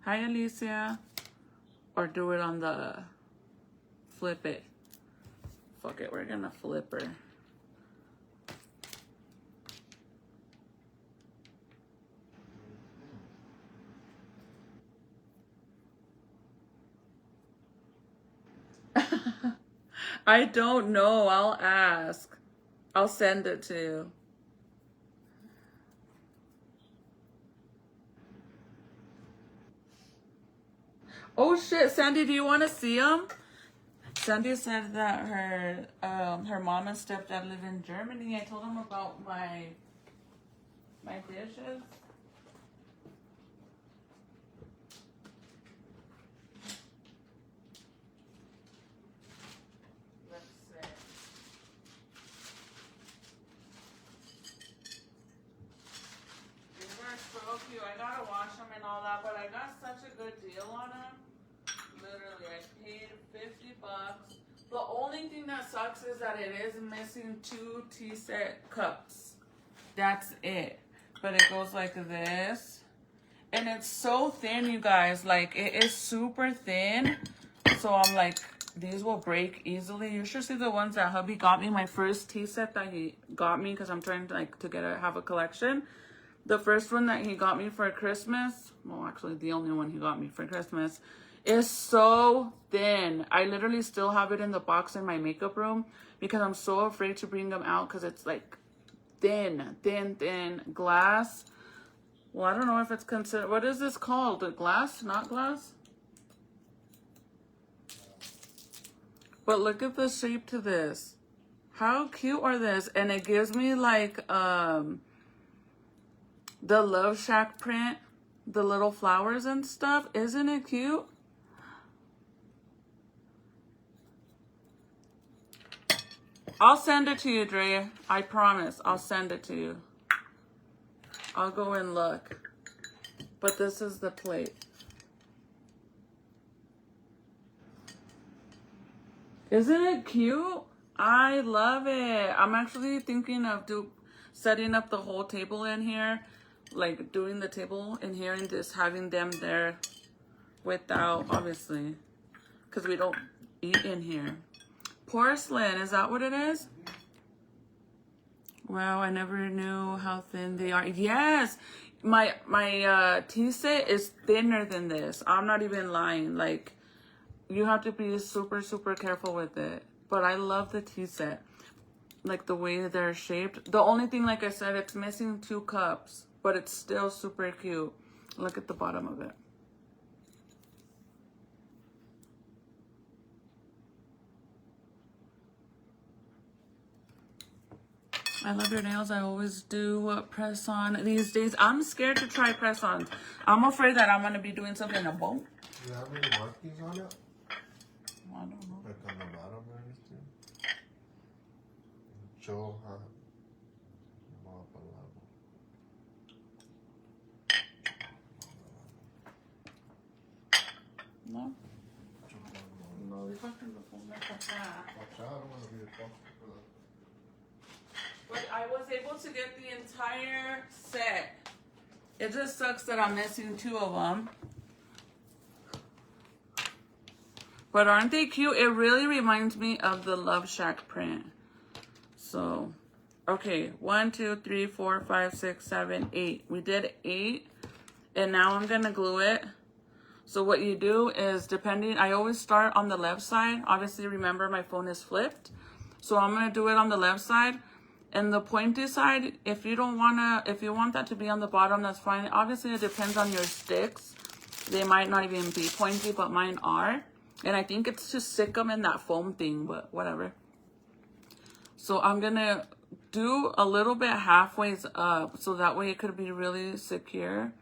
Hi, Alicia. Or do it on the, flip it. Fuck it, we're gonna flip her. I don't know, I'll ask. I'll send it to you. Oh shit, Sandy, do you want to see them? Sandy said that her mom and stepdad live in Germany. I told them about my dishes. Let's see. These are so cute. I gotta wash them and all that, but I got such a good deal on them. Literally, I paid $50. The only thing that sucks is that it is missing 2 tea set cups. That's it. But it goes like this. And it's so thin, you guys. Like, it is super thin. So I'm like, these will break easily. You should see the ones that hubby got me. My first tea set that he got me, because I'm trying to have a collection. The first one that he got me for Christmas, well, actually the only one he got me for Christmas, is so thin. I literally still have it in the box in my makeup room because I'm so afraid to bring them out because it's like thin glass. Well, I don't know if it's considered, what is this called? The glass? Not glass? But look at the shape to this. How cute are this? And it gives me like the Love Shack print, the little flowers and stuff. Isn't it cute? I'll send it to you, Drea. I promise. I'll send it to you. I'll go and look. But this is the plate. Isn't it cute? I love it. I'm actually thinking of setting up the whole table in here. Like doing the table in here and just having them there without, obviously, because we don't eat in here. Porcelain, is that what it is? Wow, I never knew how thin they are. Yes, my tea set is thinner than this. I'm not even lying. Like, you have to be super, super careful with it. But I love the tea set. Like the way they're shaped. The only thing, like I said, it's missing 2 cups. But it's still super cute. Look at the bottom of it. I love your nails. I always do press on these days. I'm scared to try press ons. I'm afraid that I'm going to be doing something a bump. Do you have any markings on it? I don't know. Like on the bottom or anything? Show how. No. No, déjalo poner acá. Watch out, I don't want to be responsible for that. But I was able to get the entire set. It just sucks that I'm missing 2 of them. But aren't they cute? It really reminds me of the Love Shack print. So, okay. 1, 2, 3, 4, 5, 6, 7, 8. We did 8. And now I'm going to glue it. So what you do is, depending, I always start on the left side. Obviously, remember my phone is flipped. So I'm going to do it on the left side. And the pointy side, if you want that to be on the bottom, that's fine. Obviously, it depends on your sticks. They might not even be pointy, but mine are. And I think it's to stick them in that foam thing, but whatever. So I'm going to do a little bit halfway up, so that way it could be really secure.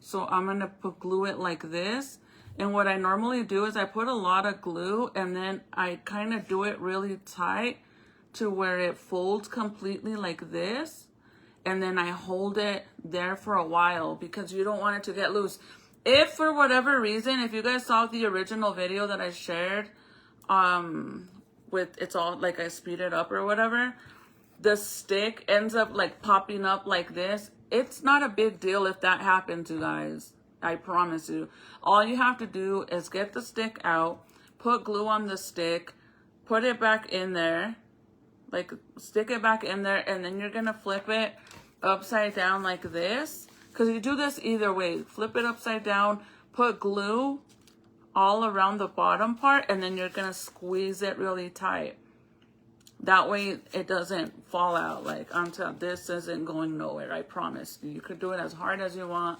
So I'm going to glue it like this. And what I normally do is I put a lot of glue and then I kind of do it really tight to where it folds completely like this. And then I hold it there for a while because you don't want it to get loose. If for whatever reason, if you guys saw the original video that I shared, with it's all like I speed it up or whatever, the stick ends up like popping up like this. It's not a big deal if that happens, you guys. I promise you. All you have to do is get the stick out, put glue on the stick, put it back in there, like stick it back in there, and then you're gonna flip it upside down like this. Because you do this either way. Flip it upside down, put glue all around the bottom part, and then you're gonna squeeze it really tight. That way it doesn't fall out. Like, this isn't going nowhere, I promise you. You could do it as hard as you want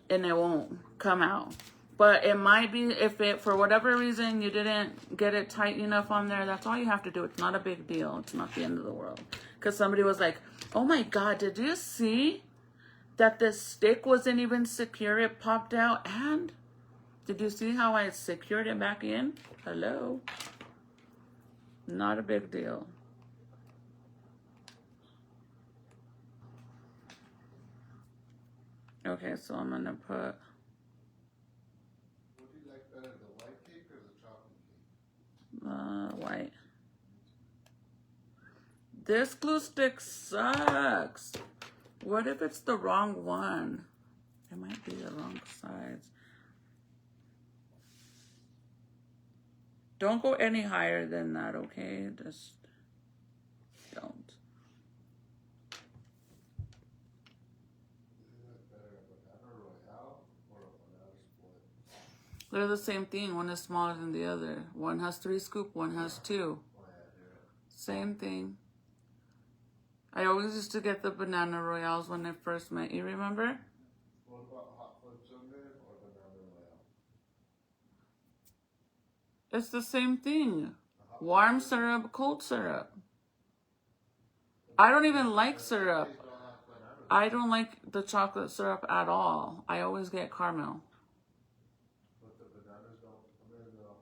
and it won't come out. But it might be, if it, for whatever reason, you didn't get it tight enough on there, that's all you have to do. It's not a big deal. It's not the end of the world. Because somebody was like, oh my God, did you see that the stick wasn't even secure? It popped out. And did you see how I secured it back in? Hello? Not a big deal. Okay, so I'm gonna put What do you like better, the white cake or the chocolate cake? white. This glue stick sucks. What if it's the wrong one? It might be the wrong size. Don't go any higher than that, okay? Just don't. They're the same thing. One is smaller than the other. One has 3 scoops, one has 2. Same thing. I always used to get the banana royales when I first met you, remember? What about hot fudge sundae or banana royale? It's the same thing. Warm syrup, cold syrup. I don't even like syrup. I don't like the chocolate syrup at all. I always get caramel. But the bananas don't come in though.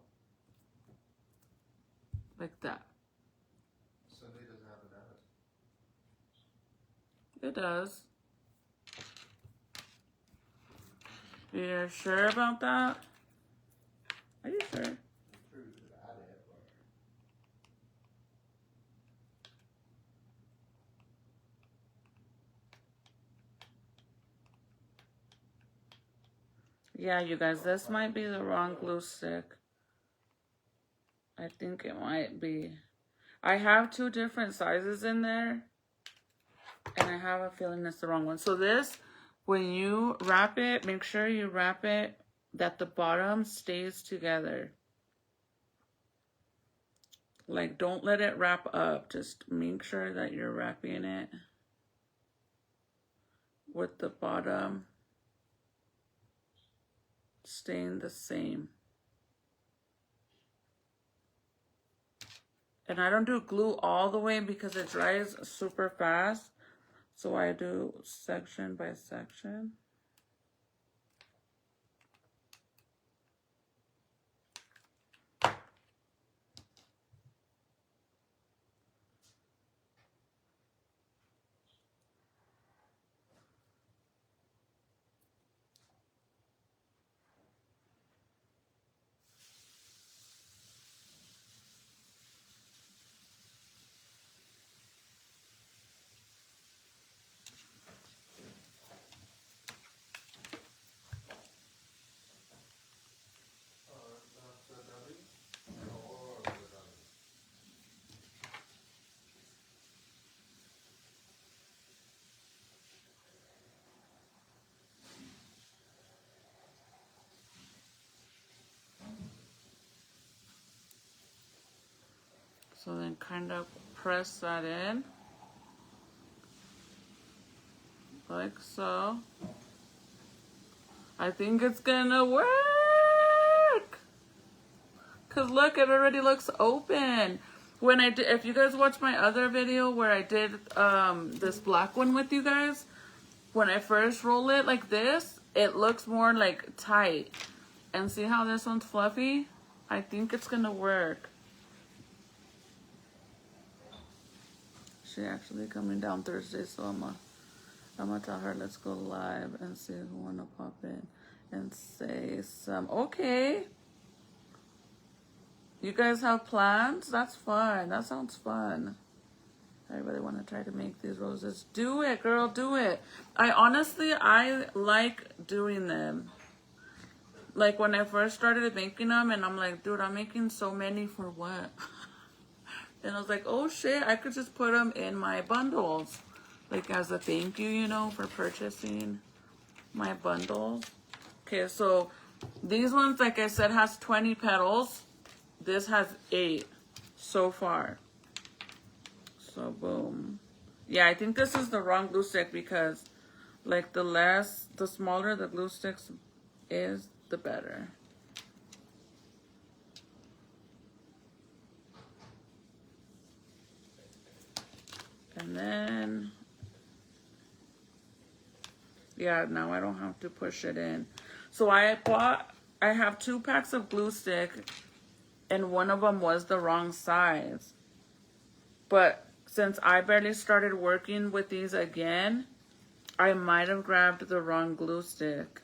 Like that. Sundae doesn't have bananas. It does. You're sure about that? Are you sure? I'm sure you could add it, but Yeah, you guys, this might be the wrong glue stick. I think it might be. I have 2 different sizes in there, and I have a feeling it's the wrong one. So this, when you wrap it, make sure you wrap it that the bottom stays together. Like, don't let it wrap up. Just make sure that you're wrapping it with the bottom staying the same. And I don't do glue all the way because it dries super fast. So I do section by section. So then kind of press that in. Like so. I think it's gonna work. Cause look, it already looks open. When I did, if you guys watch my other video where I did this black one with you guys, when I first roll it like this, it looks more like tight. And see how this one's fluffy? I think it's gonna work. She actually coming down Thursday, so I'm gonna tell her let's go live and see who wanna pop in and say some. Okay. You guys have plans? That's fun. That sounds fun. I really want to try to make these roses. Do it, girl. Do it. I like doing them. Like when I first started making them, and I'm like, dude, I'm making so many for what? And I was like, oh shit, I could just put them in my bundles. Like as a thank you, you know, for purchasing my bundles. Okay, so these ones, like I said, has 20 petals. This has 8 so far. So boom. Yeah, I think this is the wrong glue stick because like the smaller the glue sticks is, the better. And then, yeah, now I don't have to push it in. So I have 2 packs of glue stick and one of them was the wrong size. But since I barely started working with these again, I might have grabbed the wrong glue stick.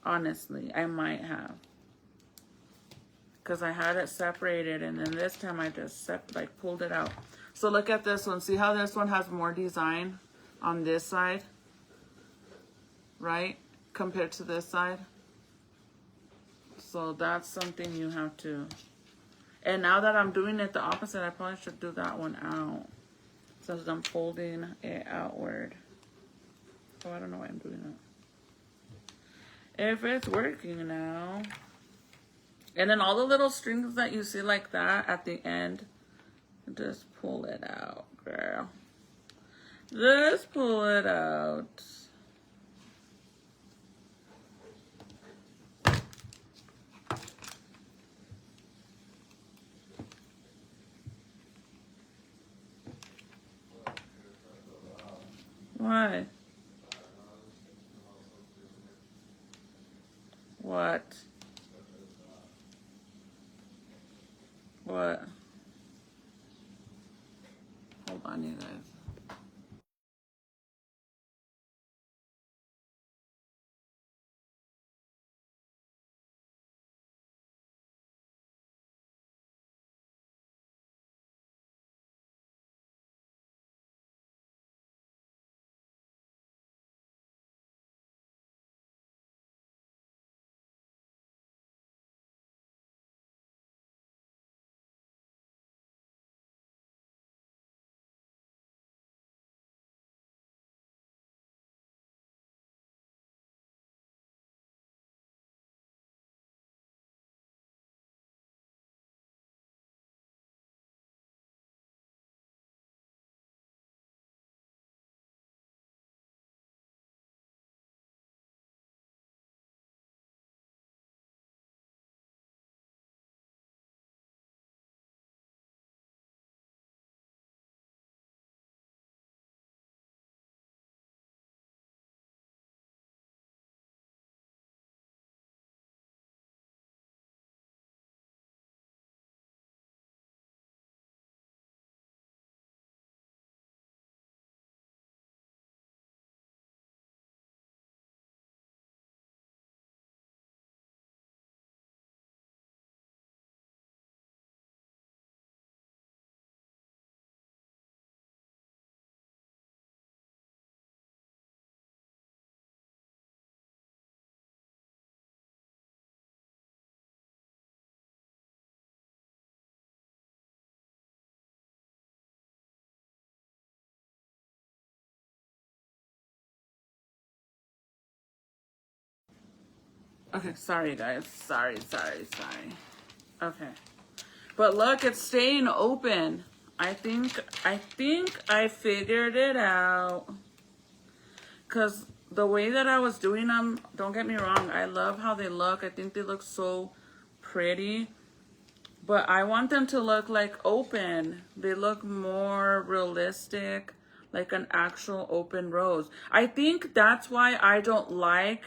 Honestly, I might have. Because I had it separated and then this time I just pulled it out. So look at this one. See how this one has more design on this side? Right? Compared to this side? So that's something you have to... And now that I'm doing it the opposite, I probably should do that one out. Since I'm folding it outward. Oh, I don't know why I'm doing that. If it's working now. And then all the little strings that you see like that at the end, just pull it out, girl. Just pull it out. Why? What? What? Hold on, you guys. Okay, sorry guys. Sorry. Okay. But look, it's staying open. I think I figured it out. Because the way that I was doing them, don't get me wrong, I love how they look. I think they look so pretty. But I want them to look like open. They look more realistic, like an actual open rose. I think that's why I don't like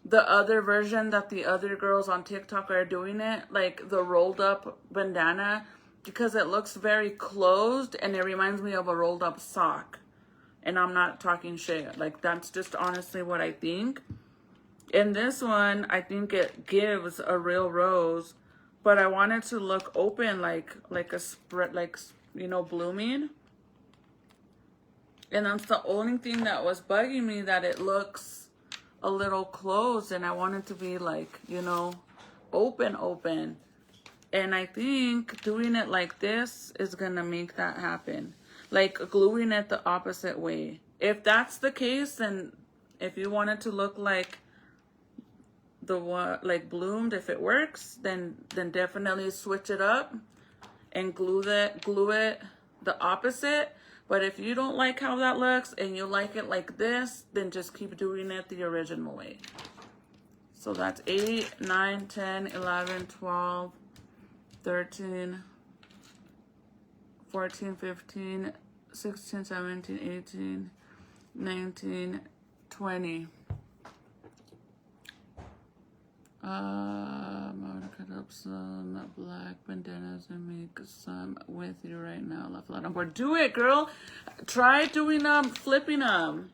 the other version that the other girls on TikTok are doing it, like the rolled up bandana, because it looks very closed and it reminds me of a rolled up sock. And I'm not talking shit. Like, that's just honestly what I think. In this one, I think it gives a real rose, but I want it to look open, like a spread, like, you know, blooming. And that's the only thing that was bugging me, that it looks a little closed, and I want it to be like, you know, open. And I think doing it like this is gonna make that happen. Like gluing it the opposite way. If that's the case, then if you want it to look like the one, like bloomed, if it works, then definitely switch it up and glue it the opposite. But if you don't like how that looks and you like it like this, then just keep doing it the original way. So that's 8, 9, 10, 11, 12, 13, 14, 15, 16, 17, 18, 19, 20. I'm gonna cut up some black bandanas and make some with you right now. Left line on board. Do it, girl. Try doing them, flipping them,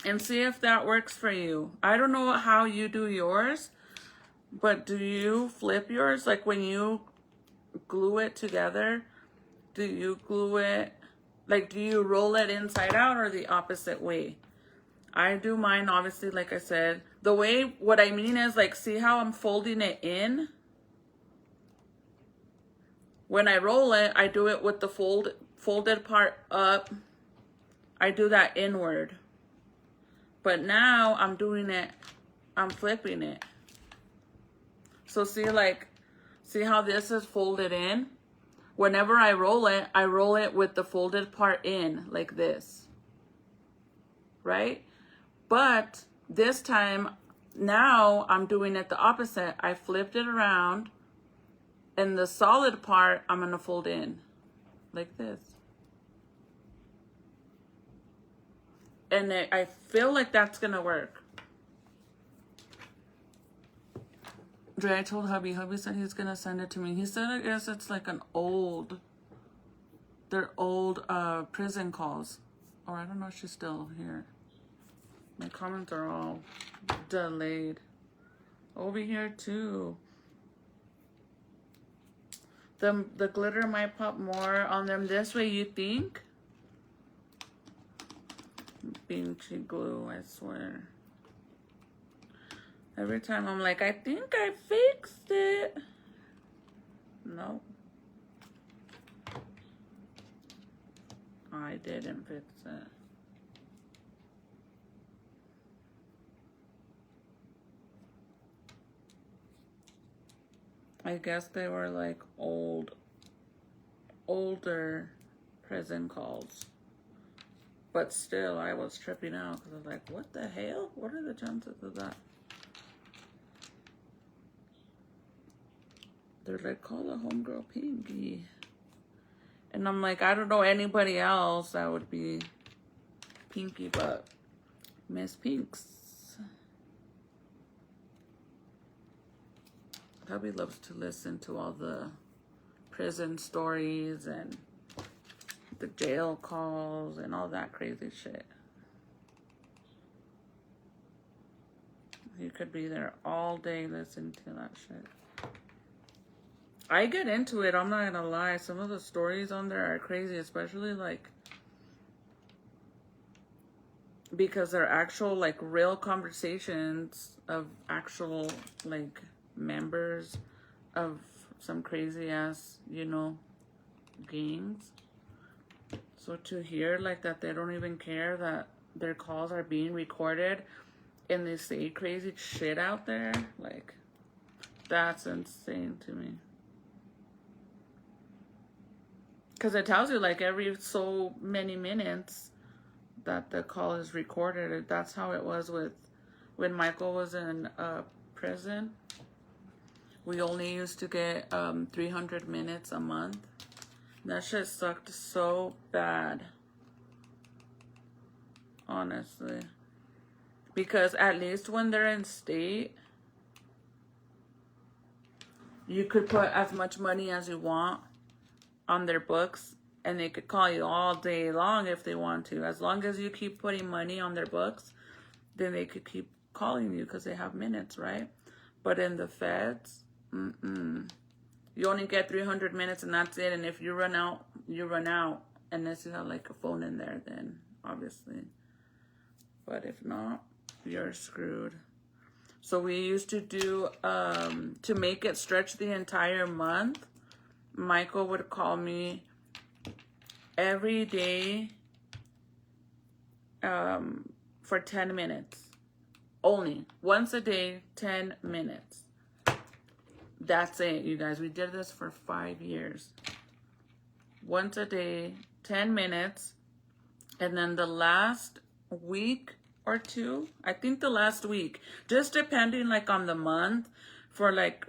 and see if that works for you. I don't know how you do yours, but do you flip yours? Like when you glue it together, do you glue it, like do you roll it inside out or the opposite way? I do mine, obviously, like I said. The way, what I mean is, like, see how I'm folding it in? When I roll it, I do it with the folded part up. I do that inward. But now I'm doing it, I'm flipping it. So see, like, see how this is folded in? Whenever I roll it with the folded part in, like this. Right? But this time, now I'm doing it the opposite. I flipped it around, and the solid part I'm gonna fold in like this. And I feel like that's gonna work. Dre, I told hubby said he's gonna send it to me. He said I guess it's like they're old prison calls. Or I don't know if she's still here. My comments are all delayed. Over here too. The glitter might pop more on them this way, you think? Benchy glue, I swear. Every time I'm like, I think I fixed it. No. I didn't fix it. I guess they were like older prison calls. But still, I was tripping out because I was like, what the hell? What are the chances of that? They're like, call the homegirl Pinky. And I'm like, I don't know anybody else that would be Pinky but Miss Pinks. Hubby loves to listen to all the prison stories and the jail calls and all that crazy shit. He could be there all day listening to that shit. I get into it, I'm not gonna lie. Some of the stories on there are crazy, especially like because they're actual like real conversations of actual like members of some crazy ass, you know, gangs. So to hear like that they don't even care that their calls are being recorded and they say crazy shit out there, like that's insane to me. Because it tells you like every so many minutes that the call is recorded. That's how it was with when Michael was in prison. We only used to get 300 minutes a month. That shit sucked so bad. Honestly. Because at least when they're in state, you could put as much money as you want on their books, and they could call you all day long if they want to. As long as you keep putting money on their books, then they could keep calling you because they have minutes, right? But in the feds, you only get 300 minutes and that's it. And if you run out, you run out. Unless you have like a phone in there, then obviously. But if not, you're screwed. So we used to do, to make it stretch the entire month, Michael would call me every day for 10 minutes. Only. Once a day, 10 minutes. That's it, you guys. We did this for 5 years. Once a day, 10 minutes. And then the last week or two, I think the last week, just depending like on the month, for like,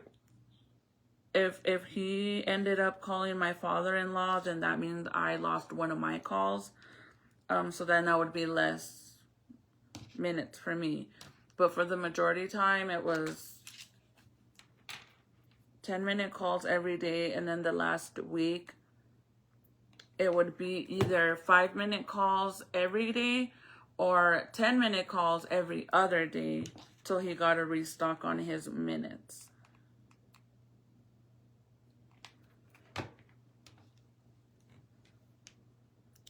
if he ended up calling my father-in-law, then that means I lost one of my calls. So then that would be less minutes for me. But for the majority time, it was 10-minute calls every day. And then the last week, it would be either 5-minute calls every day or 10-minute calls every other day till he got a restock on his minutes.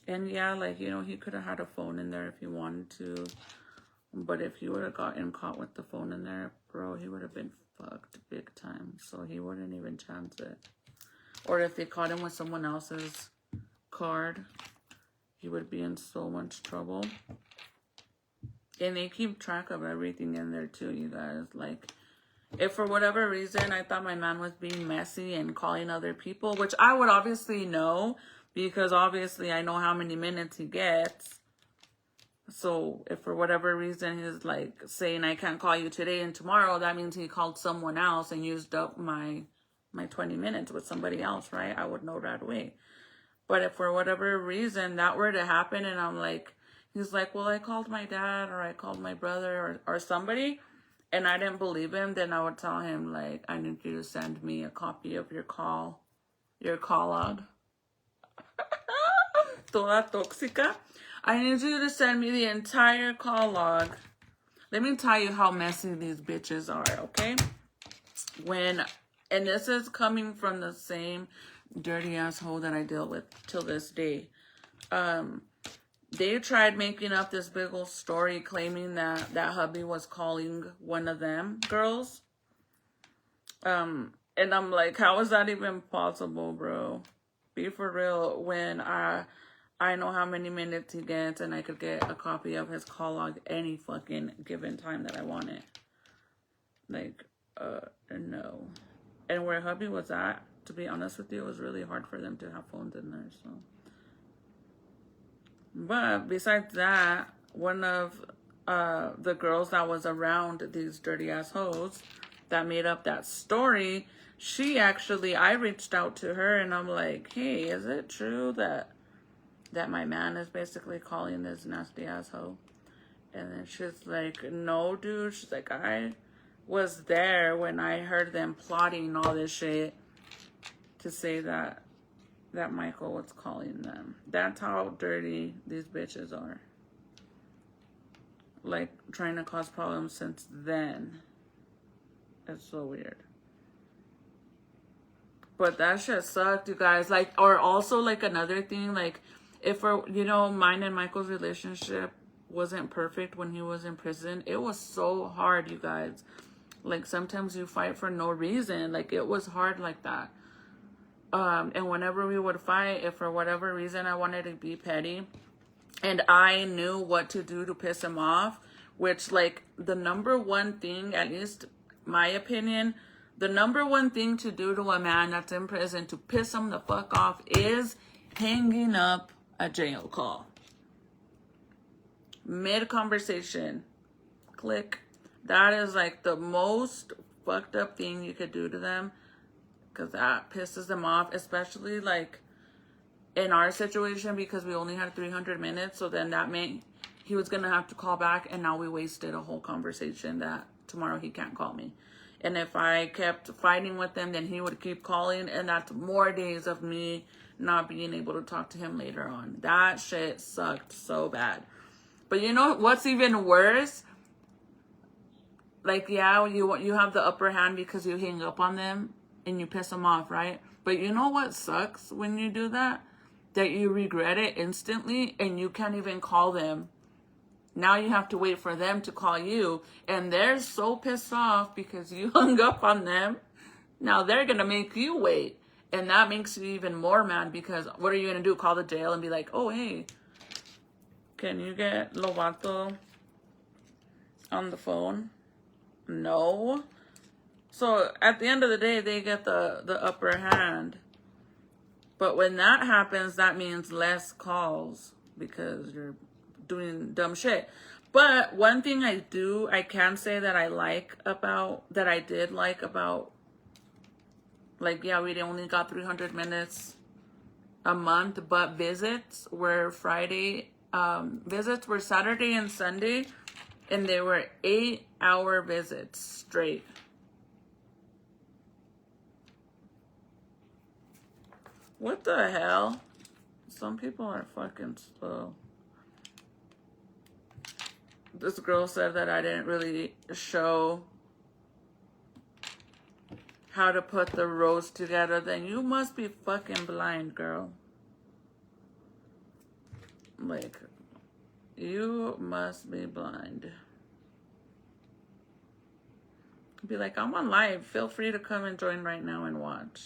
And yeah, like, you know, he could have had a phone in there if he wanted to. But if he would have gotten caught with the phone in there, bro, he would have been fucked big time. So he wouldn't even chance it. Or if they caught him with someone else's card, he would be in so much trouble. And they keep track of everything in there too, you guys. Like, if for whatever reason I thought my man was being messy and calling other people, which I would obviously know, because obviously I know how many minutes he gets. So if for whatever reason he's like saying I can't call you today and tomorrow, that means he called someone else and used up my 20 minutes with somebody else, right? I would know right away. But if for whatever reason that were to happen and I'm like, he's like, well, I called my dad or I called my brother or somebody, and I didn't believe him, then I would tell him, like, I need you to send me a copy of your call log. Toda tóxica. I need you to send me the entire call log. Let me tell you how messy these bitches are, okay? And this is coming from the same dirty asshole that I deal with till this day. They tried making up this big old story claiming that hubby was calling one of them girls. And I'm like, how is that even possible, bro? Be for real. When I know how many minutes he gets and I could get a copy of his call log any fucking given time that I want it. Like, no. And where hubby was at, to be honest with you, it was really hard for them to have phones in there, so. But besides that, one of the girls that was around these dirty ass hoes that made up that story, I reached out to her and I'm like, hey, is it true that my man is basically calling this nasty ass hoe? And then she's like, no, dude. She's like, I was there when I heard them plotting all this shit to say that Michael was calling them. That's how dirty these bitches are. Like, trying to cause problems since then. It's so weird. But that shit sucked, you guys. Like, or also, like, another thing, like, if, you know, mine and Michael's relationship wasn't perfect when he was in prison, it was so hard, you guys. Like, sometimes you fight for no reason. Like, it was hard like that. And whenever we would fight, if for whatever reason I wanted to be petty and I knew what to do to piss him off, which, like, the number one thing, at least my opinion, the number one thing to do to a man that's in prison to piss him the fuck off is hanging up a jail call. Mid-conversation. Click. That is like the most fucked up thing you could do to them, because that pisses them off, especially like in our situation, because we only had 300 minutes. So then that meant he was going to have to call back, and now we wasted a whole conversation that tomorrow he can't call me. And if I kept fighting with him, then he would keep calling, and that's more days of me not being able to talk to him later on. That shit sucked so bad. But you know what's even worse? Like, yeah, you have the upper hand because you hang up on them and you piss them off, right? But you know what sucks when you do that? That you regret it instantly and you can't even call them. Now you have to wait for them to call you, and they're so pissed off because you hung up on them. Now they're going to make you wait. And that makes you even more mad, because what are you going to do? Call the jail and be like, oh, hey, can you get Lovato on the phone? No. So at the end of the day, they get the upper hand. But when that happens, that means less calls because you're doing dumb shit. But one thing I can say that I did like about, like, yeah, we only got 300 minutes a month, but visits were Saturday and Sunday, and they were 8-hour visits straight. What the hell? Some people are fucking slow. This girl said that I didn't really show how to put the rose together. Then you must be fucking blind, girl. Like, you must be blind. Be like, I'm on live. Feel free to come and join right now and watch.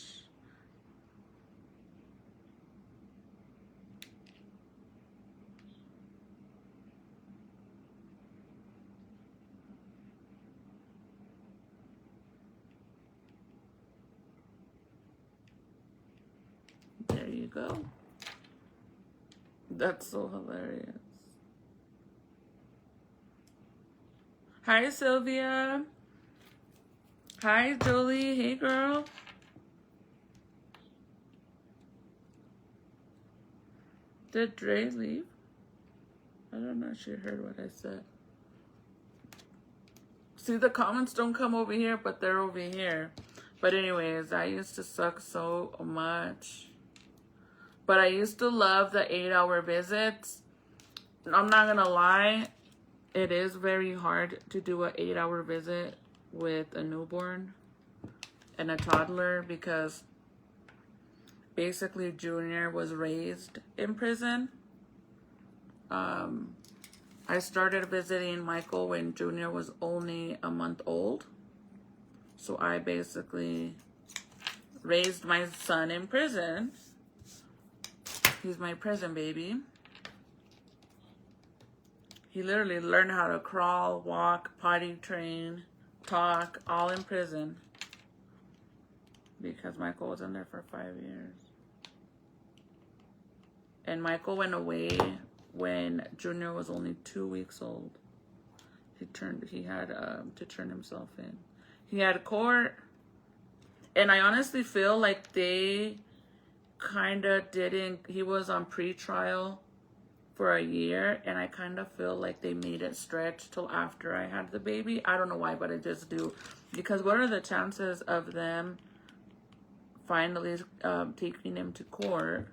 There you go. That's so hilarious. Hi, Sylvia. Hi, Jolie. Hey, girl. Did Dre leave? I don't know if she heard what I said. See, the comments don't come over here, but they're over here. But anyways, I used to suck so much. But I used to love the 8-hour visits. I'm not going to lie. It is very hard to do an 8-hour visit with a newborn and a toddler, because basically Junior was raised in prison. I started visiting Michael when Junior was only a month old. So I basically raised my son in prison. He's my prison baby. He literally learned how to crawl, walk, potty train, talk, all in prison. Because Michael was in there for 5 years. And Michael went away when Junior was only 2 weeks old. He had to turn himself in. He had court. And I honestly feel like they kind of didn't. He was on pre-trial for a year, and I kind of feel like they made it stretch till after I had the baby. I don't know why, but I just do. Because what are the chances of them finally taking him to court?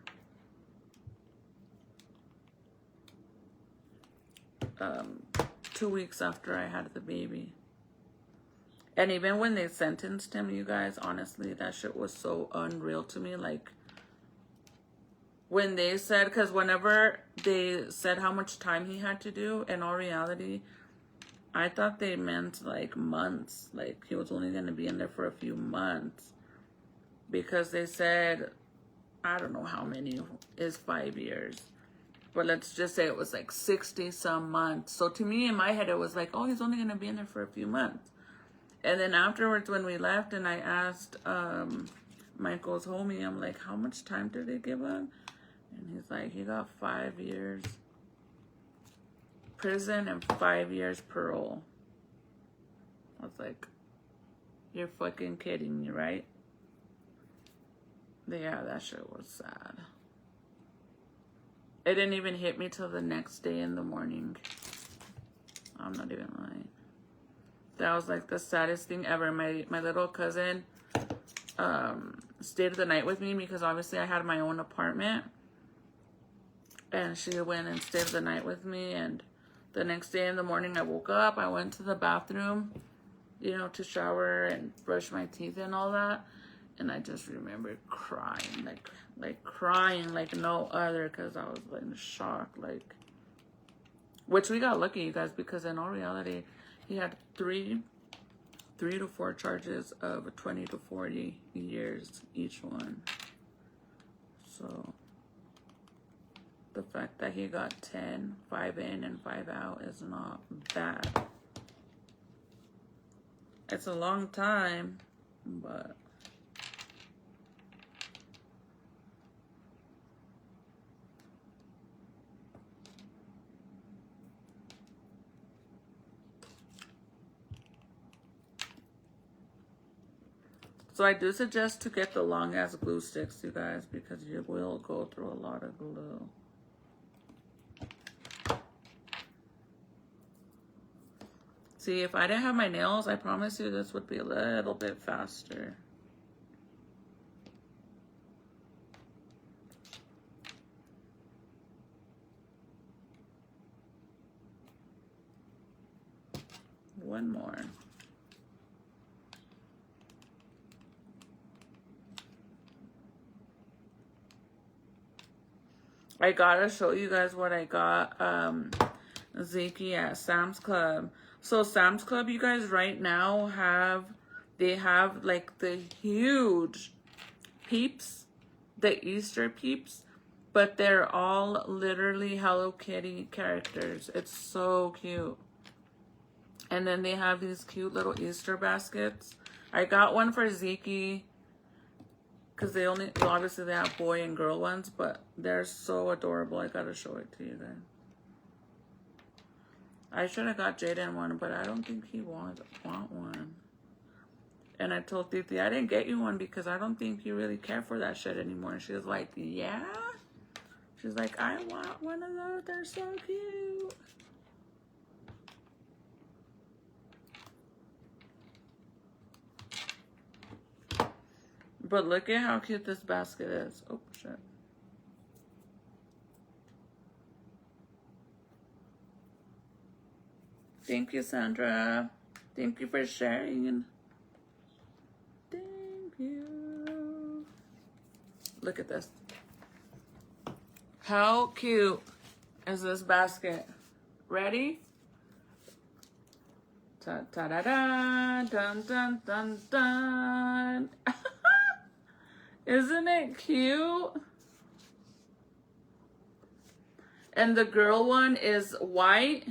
2 weeks after I had the baby. And even when they sentenced him, you guys, honestly, that shit was so unreal to me. Like, when they said, because whenever they said how much time he had to do, in all reality, I thought they meant like months. Like, he was only going to be in there for a few months. Because they said, I don't know how many is 5 years. But let's just say it was like 60 some months. So to me, in my head, it was like, oh, he's only going to be in there for a few months. And then afterwards, when we left, and I asked Michael's homie, I'm like, how much time did they give him? And he's like, he got 5 years prison and 5 years parole. I was like, you're fucking kidding me, right? But yeah, that shit was sad. It didn't even hit me till the next day in the morning. I'm not even lying. That was like the saddest thing ever. My little cousin stayed the night with me because obviously I had my own apartment. And she went and stayed the night with me. And the next day in the morning I woke up. I went to the bathroom, you know, to shower and brush my teeth and all that. And I just remember crying, like crying like no other, because I was like in shock, like, which we got lucky, you guys, because in all reality, he had three to 4 charges of 20 to 40 years each one. So the fact that he got 10, 5 in and 5 out is not bad. It's a long time, but so I do suggest to get the long ass glue sticks, you guys, because you will go through a lot of glue. See, if I didn't have my nails, I promise you this would be a little bit faster. One more. I gotta show you guys what I got Ziki at Sam's Club. So Sam's Club, you guys, right now have like the huge Peeps, the Easter Peeps, but they're all literally Hello Kitty characters. It's so cute. And then they have these cute little Easter baskets. I got one for Ziki because they obviously they have boy and girl ones, but they're so adorable. I gotta show it to you guys. I should have got Jaden one, but I don't think he want one. And I told Titi, I didn't get you one because I don't think you really care for that shit anymore. And she was like, yeah? She's like, I want one of those. They're so cute. But look at how cute this basket is. Oh, shit. Thank you, Sandra. Thank you for sharing. Thank you. Look at this. How cute is this basket? Ready? Ta-da-da, dun, dun, dun, dun. Isn't it cute? And the girl one is white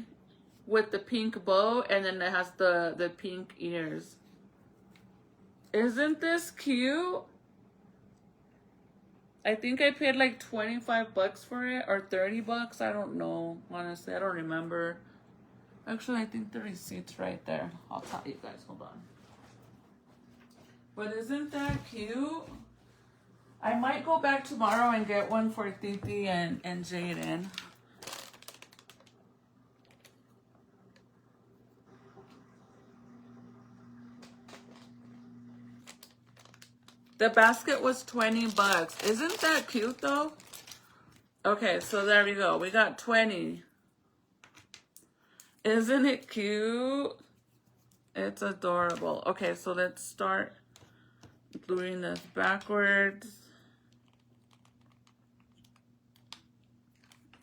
with the pink bow, and then it has the pink ears. Isn't this cute? I think I paid like $25 for it, or $30. I don't know. Honestly, I don't remember. Actually, I think the receipt's right there. I'll tell you guys. Hold on. But isn't that cute? I might go back tomorrow and get one for Titi and Jaden. The basket was $20. Isn't that cute though? Okay, so there we go. We got 20. Isn't it cute? It's adorable. Okay, so let's start gluing this backwards.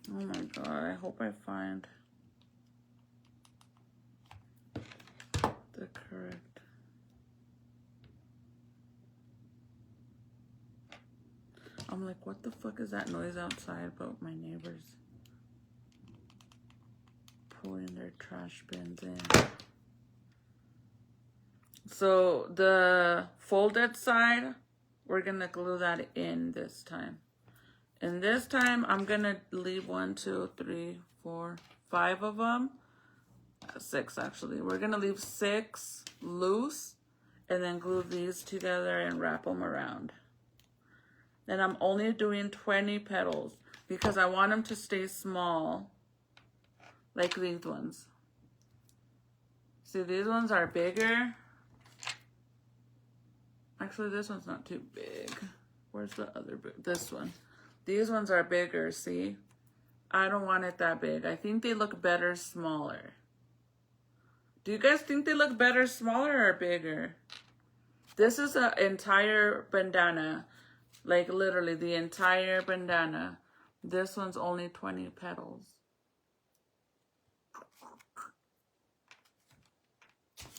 Oh my god, I hope I find the correct. I'm like, what the fuck is that noise outside? But my neighbors pulling their trash bins in. So the folded side, we're gonna glue that in this time. And this time I'm gonna leave 1, 2, 3, 4, 5 of them. 6 actually. We're gonna leave 6 loose and then glue these together and wrap them around. And I'm only doing 20 petals because I want them to stay small, like these ones. See, these ones are bigger. Actually, this one's not too big. Where's the other big? This one. These ones are bigger, see? I don't want it that big. I think they look better smaller. Do you guys think they look better smaller or bigger? This is an entire bandana. Like literally the entire bandana. This one's only 20 petals.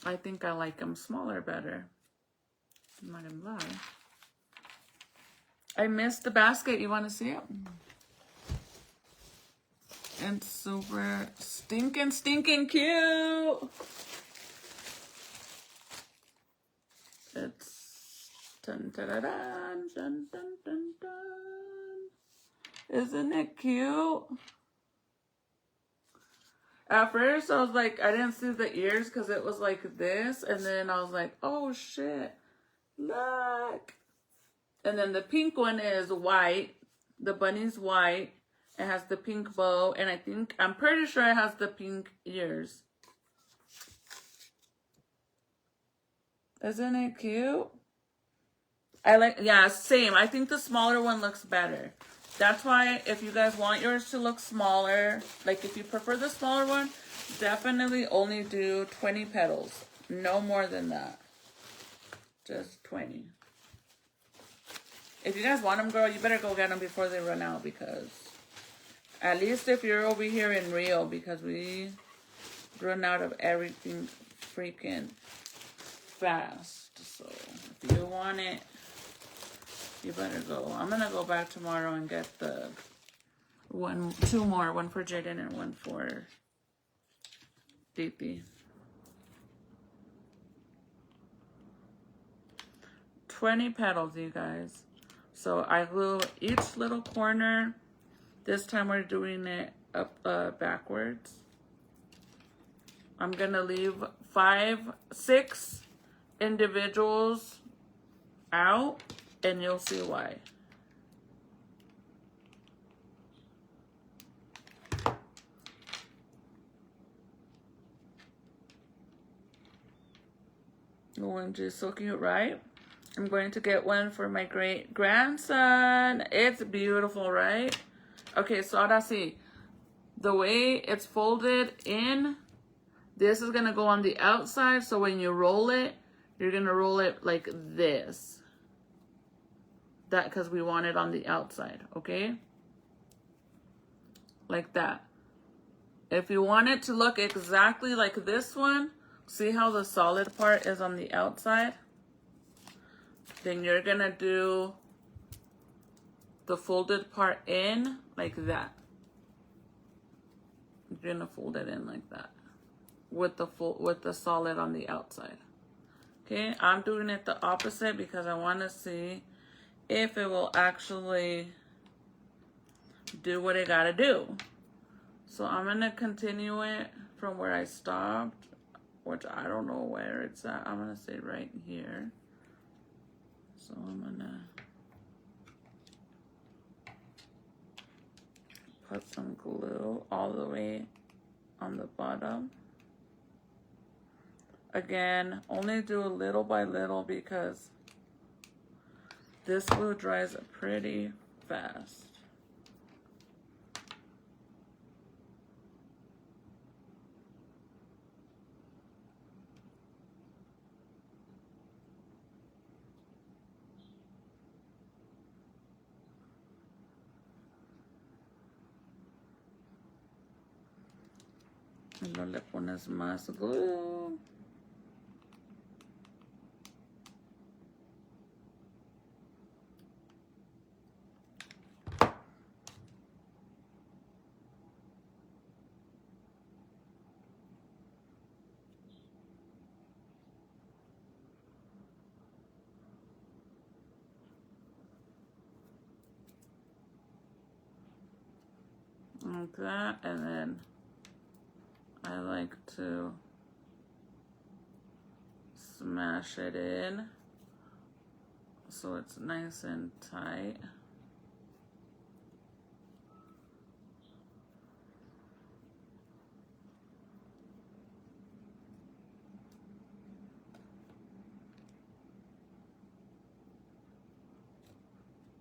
I think I like them smaller better. I'm not gonna lie. I missed the basket. You want to see it? And super stinking cute. It's dun dun dun dun dun dun dun dun. Isn't it cute? At first I was like, I didn't see the ears because it was like this, and then I was like, oh shit, look. And then the pink one is white. The bunny's white. It has the pink bow, and I'm pretty sure it has the pink ears. Isn't it cute? Yeah, same. I think the smaller one looks better. That's why if you guys want yours to look smaller, like if you prefer the smaller one, definitely only do 20 petals. No more than that. Just 20. If you guys want them, girl, you better go get them before they run out, because at least if you're over here in Rio, because we run out of everything freaking fast. So if you want it, you better go. I'm gonna go back tomorrow and get the two more, one for Jaden and one for Diti. 20 petals, you guys. So I glue each little corner. This time we're doing it up backwards. I'm gonna leave 6 individuals out, and you'll see why. OMG, is so cute, right? I'm going to get one for my great grandson. It's beautiful, right? Okay, so ahora sí. The way it's folded in, this is gonna go on the outside. So when you roll it, you're gonna roll it like this. That, because we want it on the outside, okay? Like that. If you want it to look exactly like this one, see how the solid part is on the outside? Then you're gonna do the folded part in like that. You're gonna fold it in like that with the solid on the outside. Okay, I'm doing it the opposite because I want to see if it will actually do what it gotta do. So I'm gonna continue it from where I stopped, which I don't know where it's at. I'm gonna say right here. So I'm gonna put some glue all the way on the bottom. Again, only do a little by little because this glue dries pretty fast. Y luego le pones más glue. like that, and then I like to smash it in so it's nice and tight.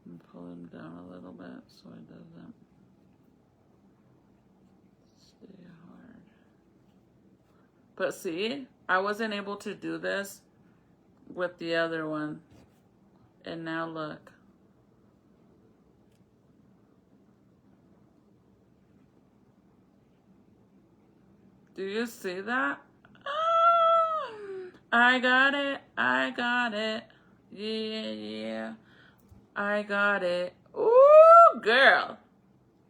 And pull him down a little bit so it doesn't stay hard. But see, I wasn't able to do this with the other one. And now look. Do you see that? Ah, I got it. I got it. Yeah, yeah. I got it. Ooh, girl.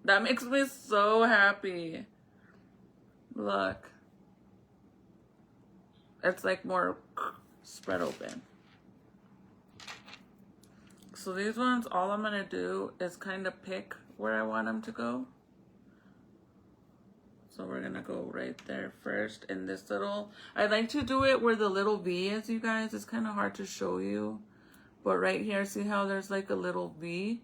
That makes me so happy. Look. It's like more spread open. So these ones, all I'm gonna do is kind of pick where I want them to go. So we're gonna go right there first in this little, I like to do it where the little V is, you guys. It's kind of hard to show you. But right here, see how there's like a little V?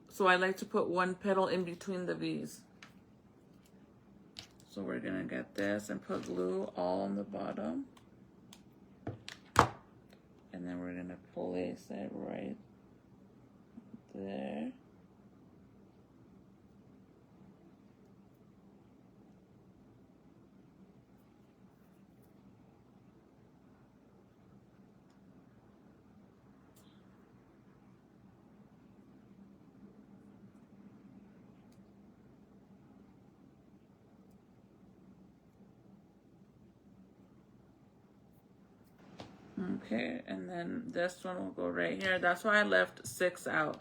So I like to put one petal in between the V's. So we're gonna get this and put glue all on the bottom. And then we're gonna place it right there. Okay, and then this one will go right here. That's why I left 6 out.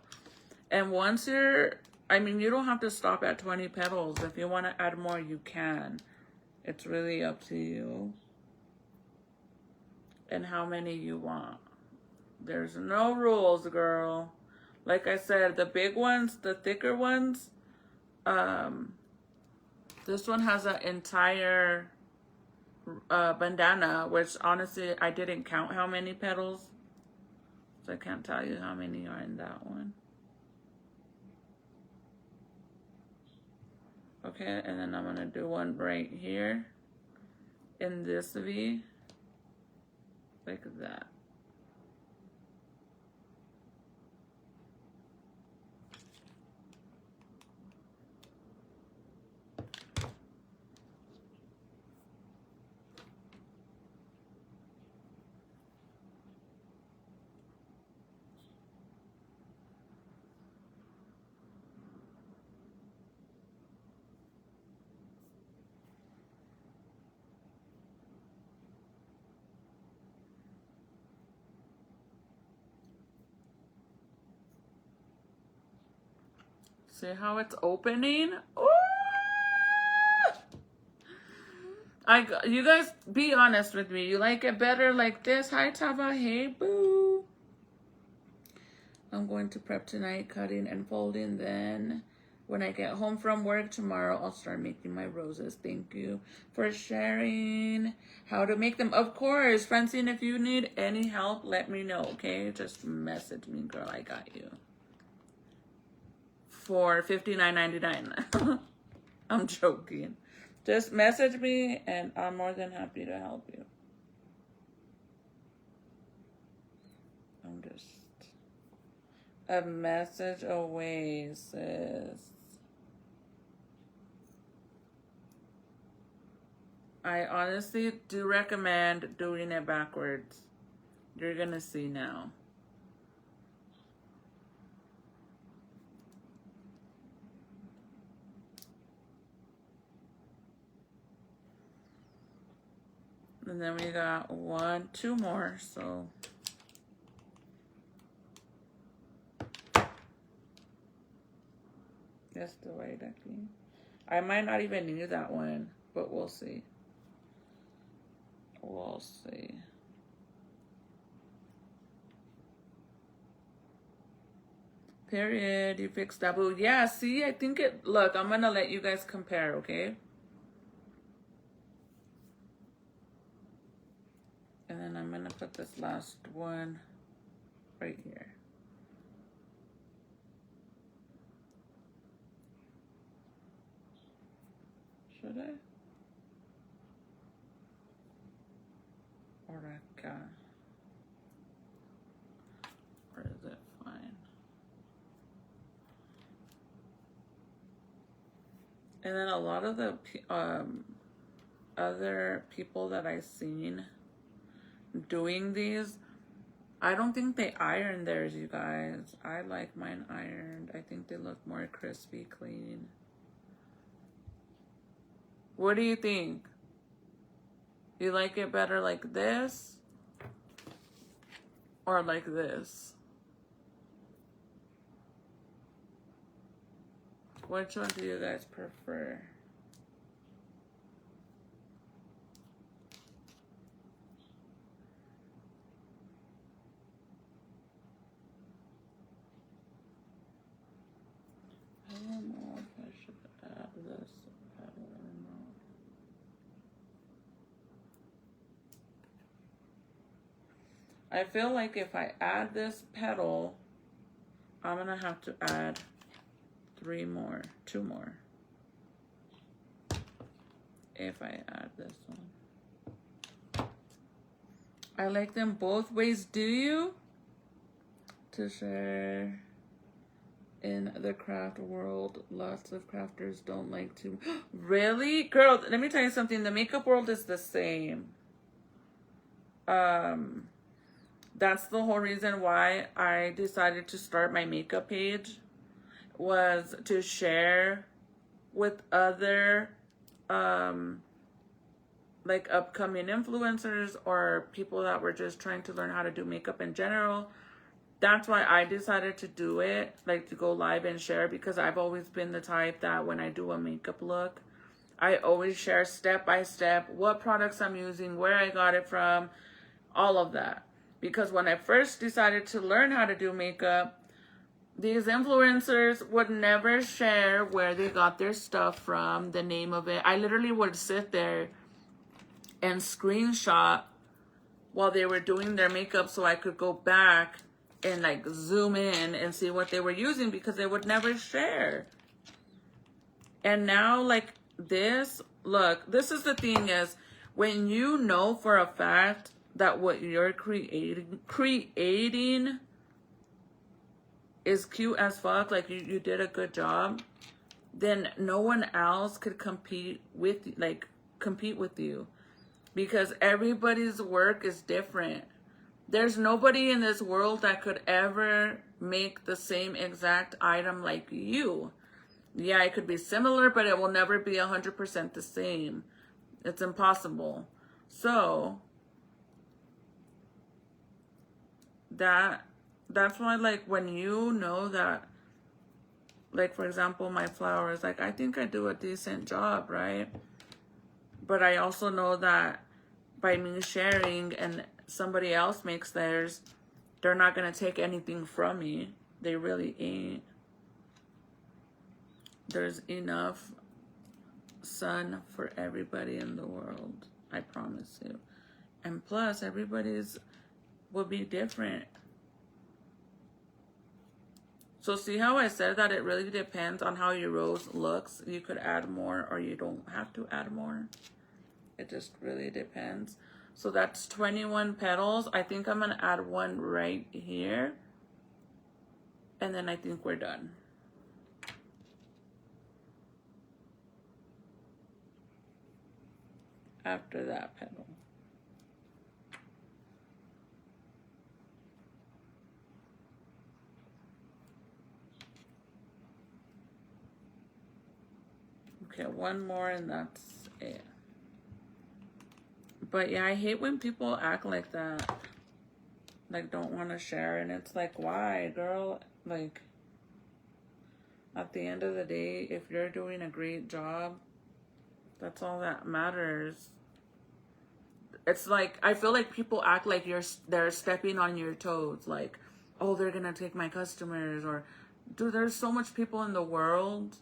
And once you're, I mean, you don't have to stop at 20 petals. If you want to add more, you can. It's really up to you and how many you want. There's no rules, girl. Like I said, the big ones, the thicker ones, this one has an entire bandana, which honestly I didn't count how many petals, so I can't tell you how many are in that one. Okay, and then I'm gonna do one right here in this V, like that. See how it's opening? Ooh! You guys be honest with me. You like it better like this? Hi, Tava. Hey, boo. I'm going to prep tonight, cutting and folding. Then when I get home from work tomorrow, I'll start making my roses. Thank you for sharing how to make them. Of course, Francine, if you need any help, let me know, okay? Just message me, girl. I got you. For $59.99. I'm joking. Just message me and I'm more than happy to help you. I'm just a message away, sis. I honestly do recommend doing it backwards. You're gonna see now. And then we got 2 more, so. That's the way, Ducky. I might not even need that one, but we'll see. We'll see. Period. You fixed that, boo. Yeah, see, I think it... Look, I'm going to let you guys compare, okay? And then I'm going to put this last one right here. Should I? Or acá? Or is it fine? And then a lot of the other people that I've seen doing these, I don't think they iron theirs, you guys. I like mine ironed. I think they look more crispy, clean. What do you think? You like it better like this? Or like this? Which one do you guys prefer? I don't know if I should add this pedal or not. I feel like if I add this pedal, I'm gonna have to add 2 more. If I add this one. I like them both ways, do you? To share in the craft world, lots of crafters don't like to. Really? Girl, let me tell you something. The makeup world is the same. That's the whole reason why I decided to start my makeup page, was to share with other like upcoming influencers or people that were just trying to learn how to do makeup in general. That's why I decided to do it, like to go live and share, because I've always been the type that when I do a makeup look, I always share step by step what products I'm using, where I got it from, all of that. Because when I first decided to learn how to do makeup, these influencers would never share where they got their stuff from, the name of it. I literally would sit there and screenshot while they were doing their makeup so I could go back and like zoom in and see what they were using, because they would never share. And now like this, look, this is the thing is, when you know for a fact that what you're creating is cute as fuck, like you did a good job, then no one else could compete with you, because everybody's work is different. There's nobody in this world that could ever make the same exact item like you. Yeah, it could be similar, but it will never be 100% the same. It's impossible. So that's why, like, when you know that, like, for example, my flowers, like, I think I do a decent job, right? But I also know that by me sharing and somebody else makes theirs, they're not going to take anything from me. They really ain't. There's enough sun for everybody in the world. I promise you. And plus, everybody's will be different. So see how I said that it really depends on how your rose looks. You could add more or you don't have to add more. It just really depends. So that's 21 petals. I think I'm going to add one right here. And then I think we're done. After that petal. Okay, one more and that's it. But yeah, I hate when people act like that. Like, don't want to share. And it's like, why, girl? Like, at the end of the day, if you're doing a great job, that's all that matters. It's like, I feel like people act like they're stepping on your toes. Like, oh, they're going to take my customers. Or Dude, there's so much people in the world.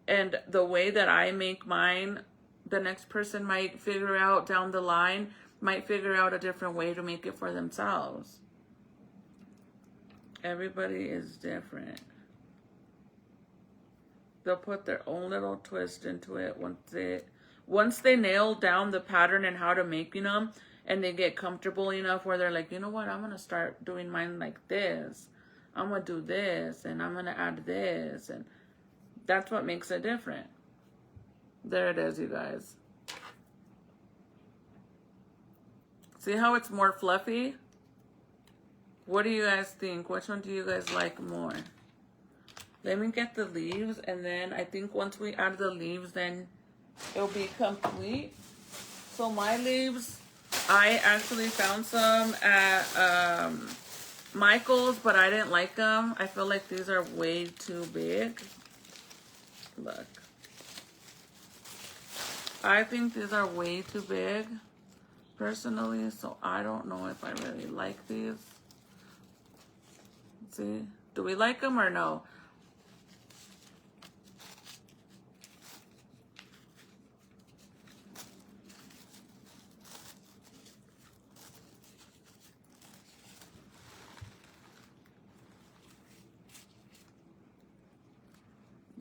And the way that I make mine, the next person might figure out down the line, might figure out a different way to make it for themselves. Everybody is different. They'll put their own little twist into it once they nail down the pattern and how to making them, and they get comfortable enough where they're like, you know what, I'm gonna start doing mine like this. I'm gonna do this, and I'm gonna add this, and that's what makes it different. There it is, you guys. See how it's more fluffy? What do you guys think? Which one do you guys like more? Let me get the leaves, and then I think once we add the leaves, then it'll be complete. So my leaves, I actually found some at Michael's, but I didn't like them. I feel like these are way too big. Look. I think these are way too big, personally, so I don't know if I really like these. See? Do we like them or no?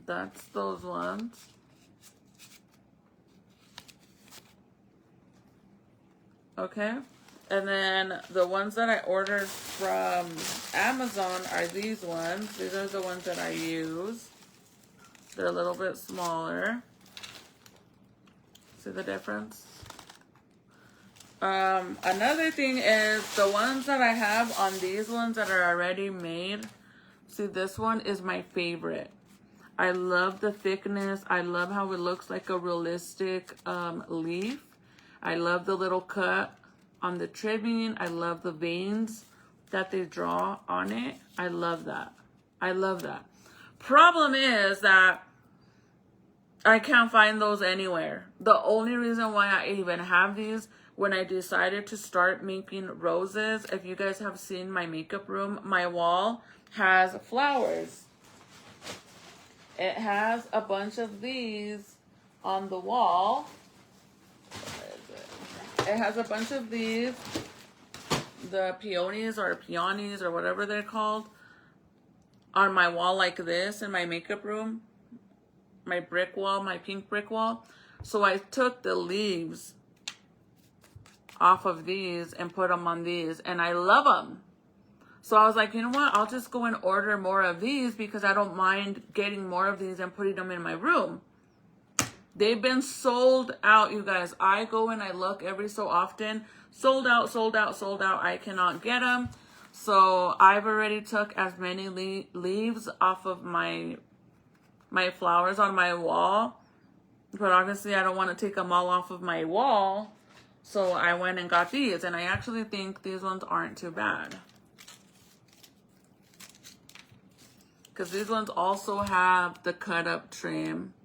That's those ones. Okay. And then the ones that I ordered from Amazon are these ones. These are the ones that I use. They're a little bit smaller. See the difference? Another thing is the ones that I have on these ones that are already made. See, this one is my favorite. I love the thickness. I love how it looks like a realistic leaf. I love the little cut on the trimming. I love the veins that they draw on it. I love that. I love that. Problem is that I can't find those anywhere. The only reason why I even have these, when I decided to start making roses, if you guys have seen my makeup room, my wall has flowers. It has a bunch of these on the wall. It has a bunch of these, the peonies or peonies or whatever they're called, on my wall like this in my makeup room, my brick wall, my pink brick wall. So I took the leaves off of these and put them on these, and I love them. So I was like, you know what? I'll just go and order more of these because I don't mind getting more of these and putting them in my room. They've been sold out, you guys. I go and I look every so often. Sold out, sold out, sold out. I cannot get them. So I've already took as many leaves off of my flowers on my wall. But obviously I don't want to take them all off of my wall. So I went and got these. And I actually think these ones aren't too bad. Because these ones also have the cut up trim.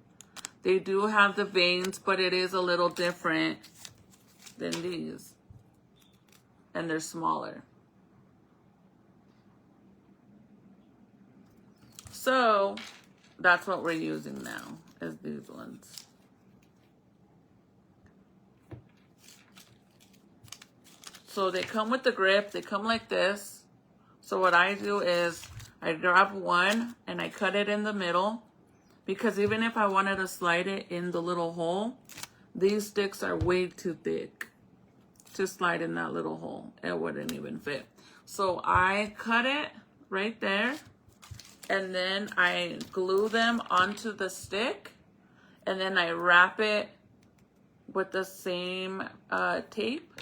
They do have the veins, but it is a little different than these. And they're smaller. So that's what we're using now, is these ones. So they come with the grip. They come like this. So what I do is I grab one and I cut it in the middle, because even if I wanted to slide it in the little hole, these sticks are way too thick to slide in that little hole. It wouldn't even fit. So I cut it right there, and then I glue them onto the stick, and then I wrap it with the same tape.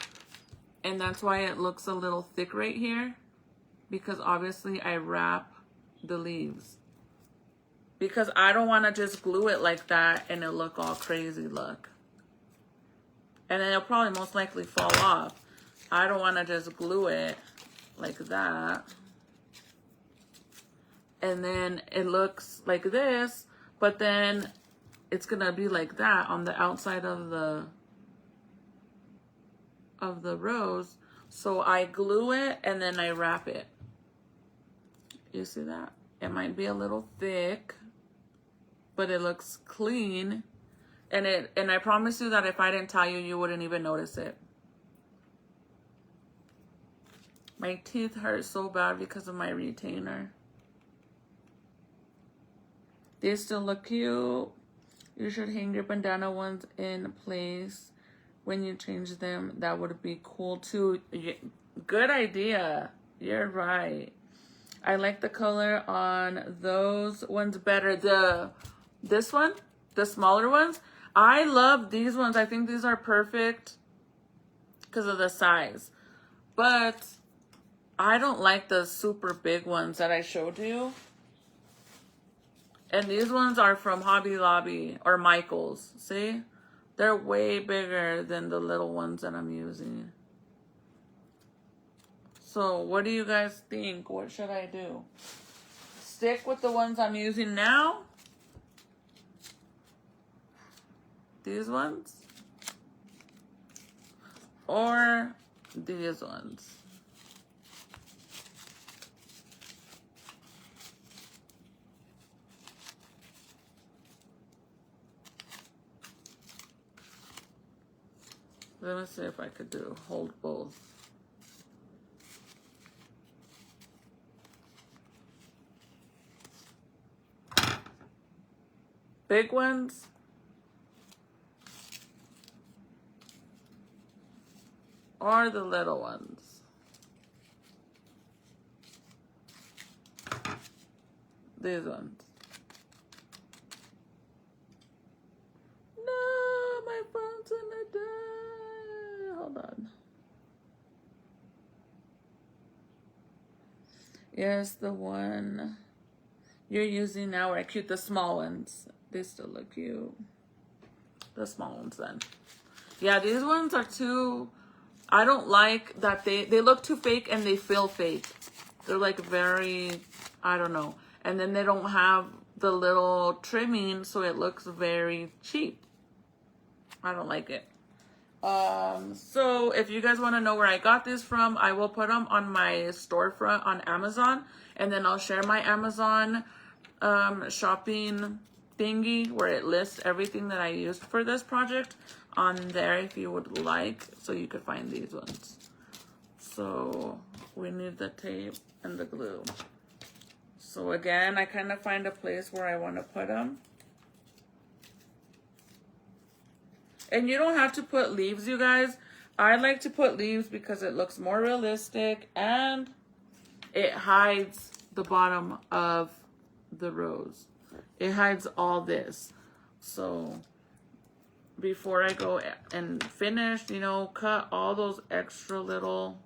And that's why it looks a little thick right here, because obviously I wrap the leaves. Because I don't want to just glue it like that and it'll look all crazy, look. And then it'll probably most likely fall off. I don't want to just glue it like that. And then it looks like this, but then it's going to be like that on the outside of the rose. So I glue it and then I wrap it. You see that? It might be a little thick, but it looks clean. And I promise you that if I didn't tell you, you wouldn't even notice it. My teeth hurt so bad because of my retainer. They still look cute. You should hang your bandana ones in place when you change them. That would be cool too. Good idea. You're right. I like the color on those ones better. This one, the smaller ones. I love these ones. I think these are perfect because of the size. But I don't like the super big ones that I showed you. And these ones are from Hobby Lobby or Michael's. See? They're way bigger than the little ones that I'm using. So what do you guys think? What should I do? Stick with the ones I'm using now? These ones? Or these ones? Let me see if I could hold both. Big ones? Or the little ones? These ones. No, my phone's gonna die. Hold on. Yes, the one you're using now are cute. The small ones. They still look cute. The small ones then. Yeah, these ones are too... I don't like that they look too fake and they feel fake. They're like very... I don't know. And then they don't have the little trimming, so it looks very cheap. I don't like it. So if you guys want to know where I got this from, I will put them on my storefront on Amazon. And then I'll share my Amazon shopping thingy where it lists everything that I used for this project on there if you would like, so you could find these ones. So we need the tape and the glue. So again, I kind of find a place where I want to put them. And you don't have to put leaves, you guys. I like to put leaves because it looks more realistic and it hides the bottom of the rose. It hides all this. So before I go and finish, you know, cut all those extra little...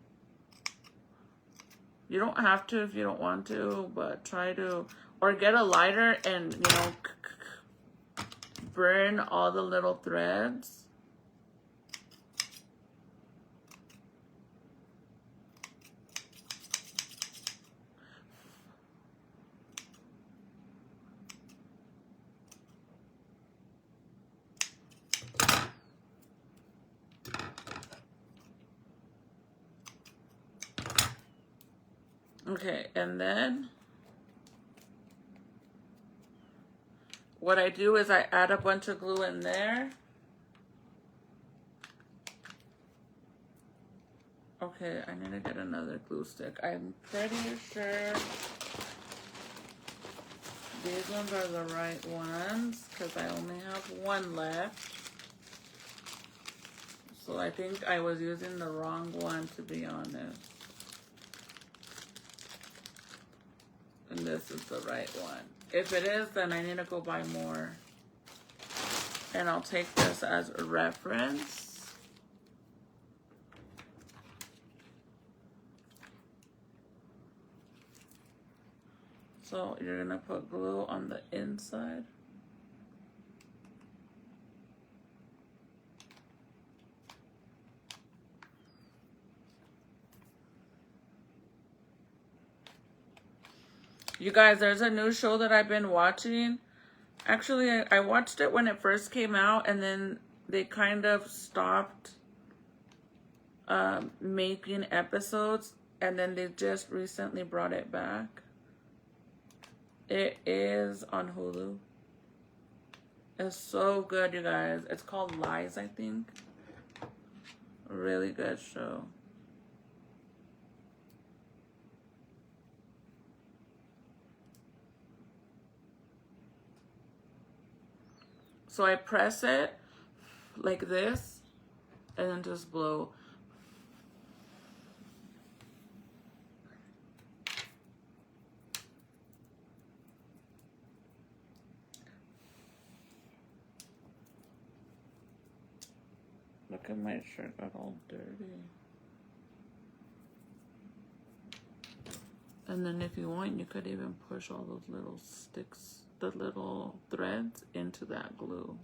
You don't have to if you don't want to, but try to... Or get a lighter and, you know, burn all the little threads. Okay, and then what I do is I add a bunch of glue in there. Okay, I need to get another glue stick. I'm pretty sure these ones are the right ones because I only have one left. So I think I was using the wrong one, to be honest. And this is the right one. If it is, then I need to go buy more. And I'll take this as a reference. So you're gonna put glue on the inside. You guys, there's a new show that I've been watching. Actually, I watched it when it first came out, and then they kind of stopped making episodes, and then they just recently brought it back. It is on Hulu. It's so good, you guys. It's called Lies, I think. Really good show. So I press it like this and then just blow. Look at my shirt, got all dirty. And then if you want, you could even push all those little sticks, the little threads into that glue.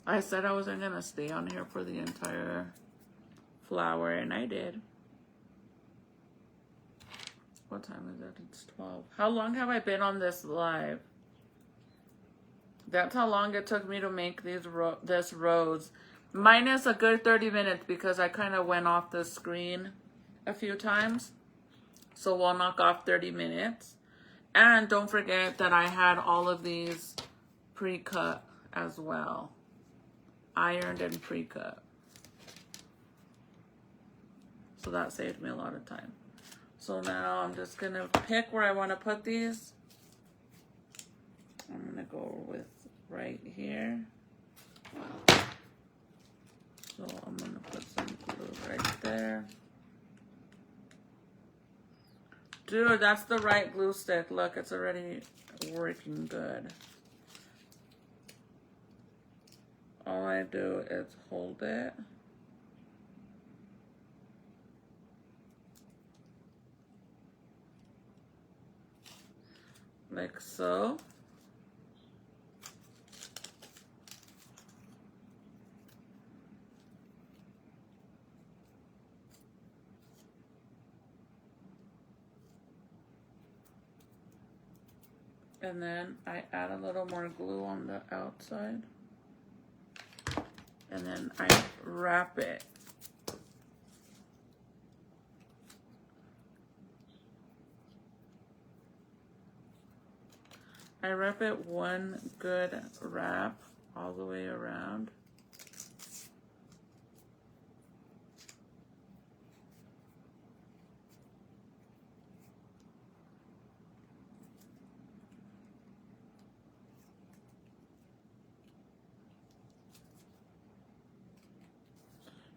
I said I wasn't gonna stay on here for the entire flower, and I did. What time is it? It's 12. How long have I been on this live? That's how long it took me to make these this rose. Minus a good 30 minutes because I kind of went off the screen a few times. So we'll knock off 30 minutes. And don't forget that I had all of these pre-cut as well. Ironed and pre-cut. So that saved me a lot of time. So now I'm just gonna pick where I want to put these. I'm gonna go with right here. So I'm gonna put some glue right there. Dude, that's the right glue stick. Look, it's already working good. All I do is hold it. Like so. And then I add a little more glue on the outside. And then I wrap it. I wrap it one good wrap all the way around.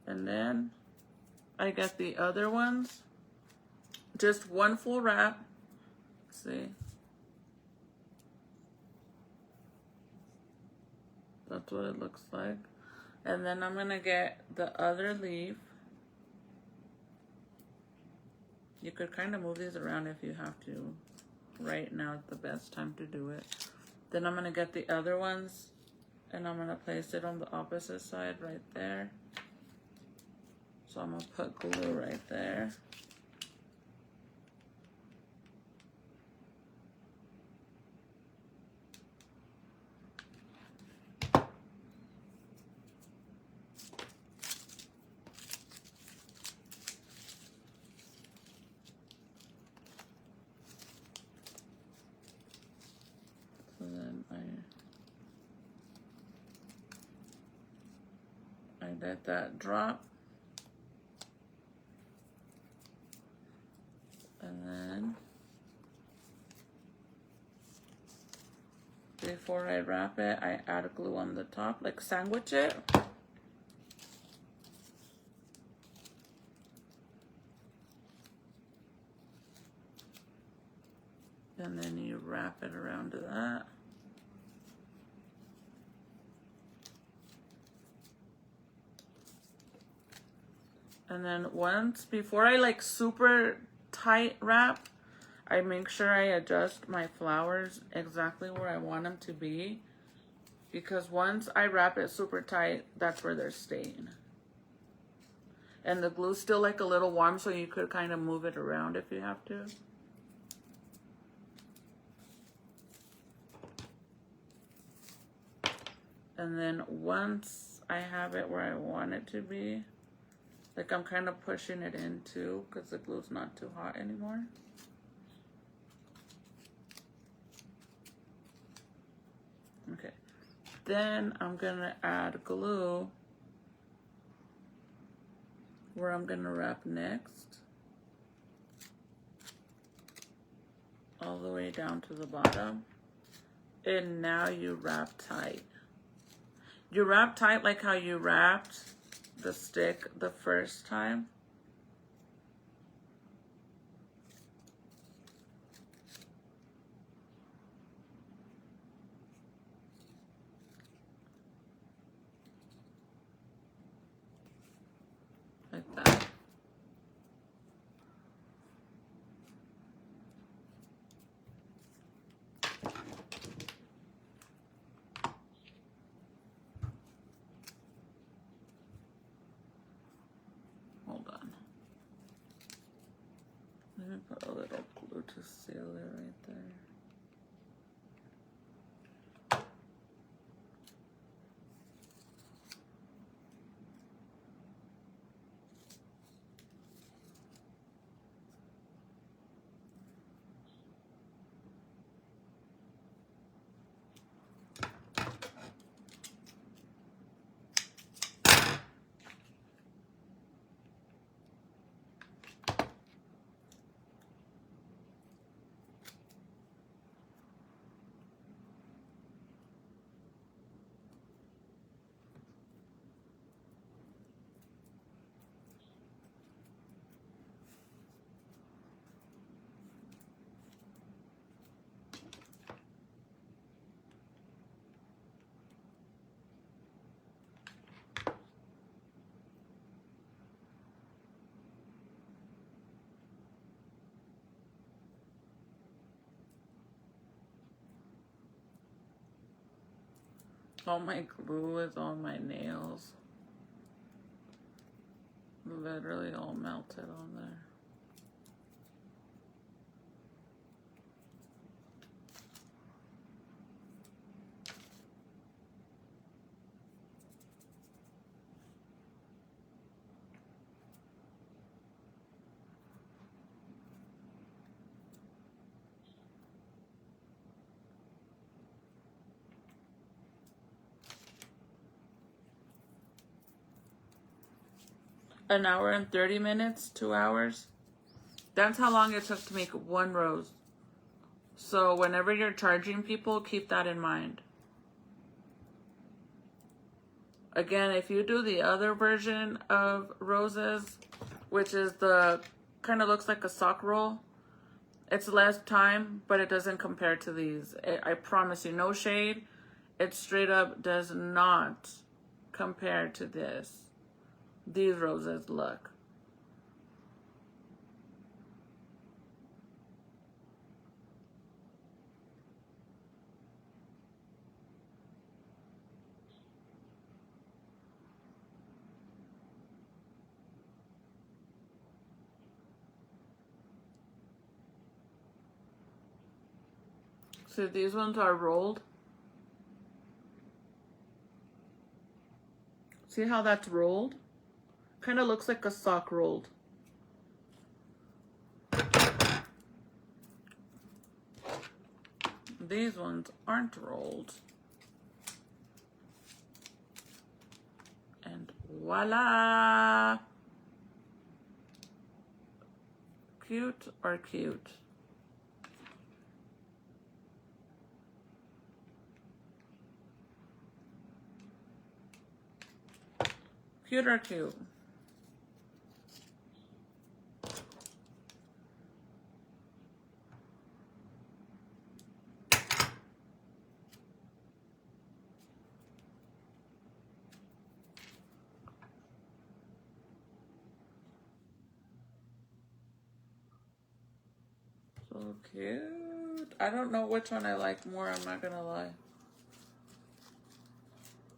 And then I got the other ones. Just one full wrap. See? That's what it looks like. And then I'm gonna get the other leaf. You could kind of move these around if you have to. Right now is the best time to do it. Then I'm gonna get the other ones and I'm gonna place it on the opposite side right there. So I'm gonna put glue right there. So then I let that drop. And then before I wrap it, I add glue on the top, like sandwich it. And then you wrap it around to that. And then before I like super tight wrap, I make sure I adjust my flowers exactly where I want them to be. Because once I wrap it super tight, that's where they're staying. And the glue's still like a little warm, so you could kind of move it around if you have to. And then once I have it where I want it to be, like I'm kind of pushing it in too, because the glue's not too hot anymore. Okay. Then I'm gonna add glue where I'm gonna wrap next, all the way down to the bottom. And now you wrap tight. You wrap tight like how you wrapped the stick the first time. Like that. Hold on. Let me put a little glue to seal it right there. All my glue is on my nails. Literally all melted on there. An hour and 30 minutes, 2 hours. That's how long it took to make one rose. So whenever you're charging people, keep that in mind. Again, if you do the other version of roses, which is the kind of looks like a sock roll, it's less time, but it doesn't compare to these. I promise you, no shade. It straight up does not compare to this. These roses, look. So these ones are rolled. See how that's rolled? Kind of looks like a sock rolled. These ones aren't rolled. And voila! Cute or cute? Cute or cute? So cute. I don't know which one I like more, I'm not gonna lie.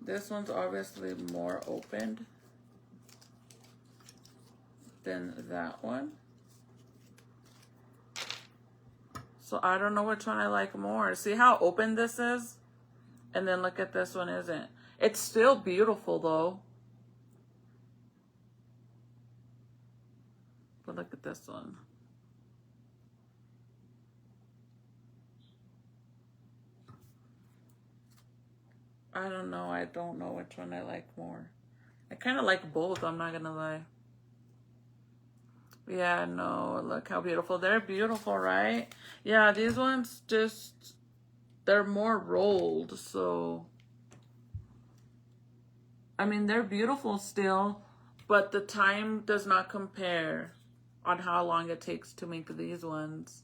This one's obviously more opened than that one. So I don't know which one I like more. See how open this is? And then look at this one isn't. It's still beautiful though. But look at this one. I don't know. I don't know which one I like more. I kind of like both. I'm not going to lie. Yeah, no. Look how beautiful. They're beautiful, right? Yeah, these ones just, they're more rolled. So, I mean, they're beautiful still. But the time does not compare on how long it takes to make these ones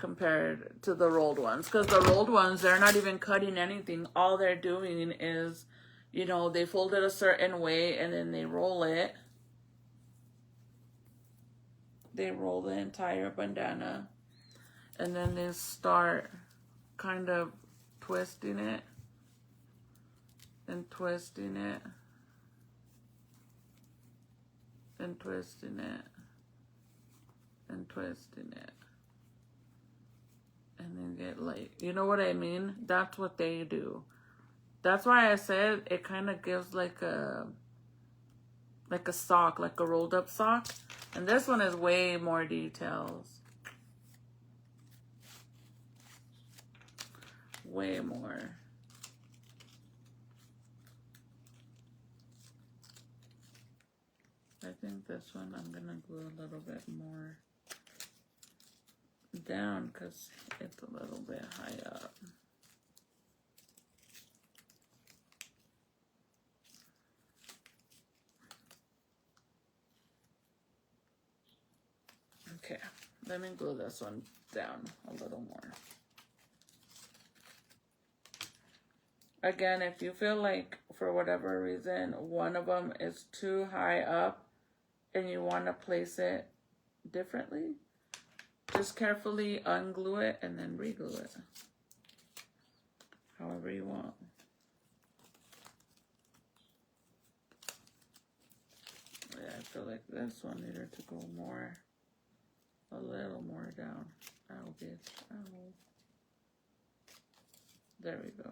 compared to the rolled ones. Because the rolled ones, they're not even cutting anything. All they're doing is, you know, they fold it a certain way and then they roll it. They roll the entire bandana. And then they start kind of twisting it. And twisting it. And twisting it. And twisting it. And then get like, you know what I mean? That's what they do. That's why I said it kind of gives like a sock, like a rolled up sock. And this one is way more details. Way more. I think this one I'm gonna glue a little bit more down because it's a little bit high up. Okay, let me glue this one down a little more. Again, if you feel like for whatever reason one of them is too high up and you want to place it differently, just carefully unglue it and then reglue it. However you want. Yeah, I feel like this one needed to go more, a little more down. Ow, bitch. Ow. There we go.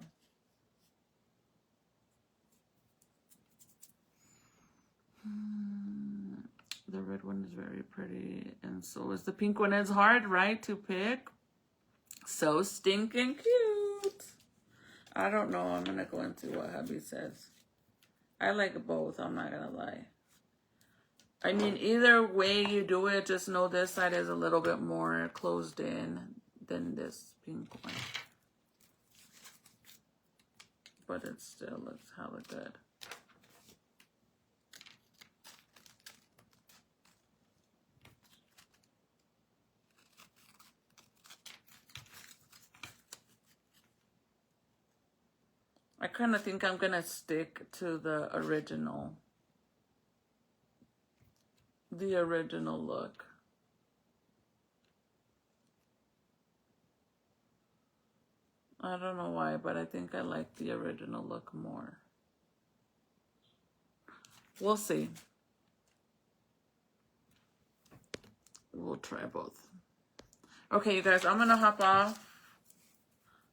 The red one is very pretty, and so is the pink one. It's hard, right, to pick? So stinking cute. I don't know. I'm going to go into what hubby says. I like both. I'm not going to lie. I mean, either way you do it, just know this side is a little bit more closed in than this pink one. But it still looks hella good. I kind of think I'm going to stick to the original. The original look. I don't know why, but I think I like the original look more. We'll see. We'll try both. Okay, you guys, I'm going to hop off.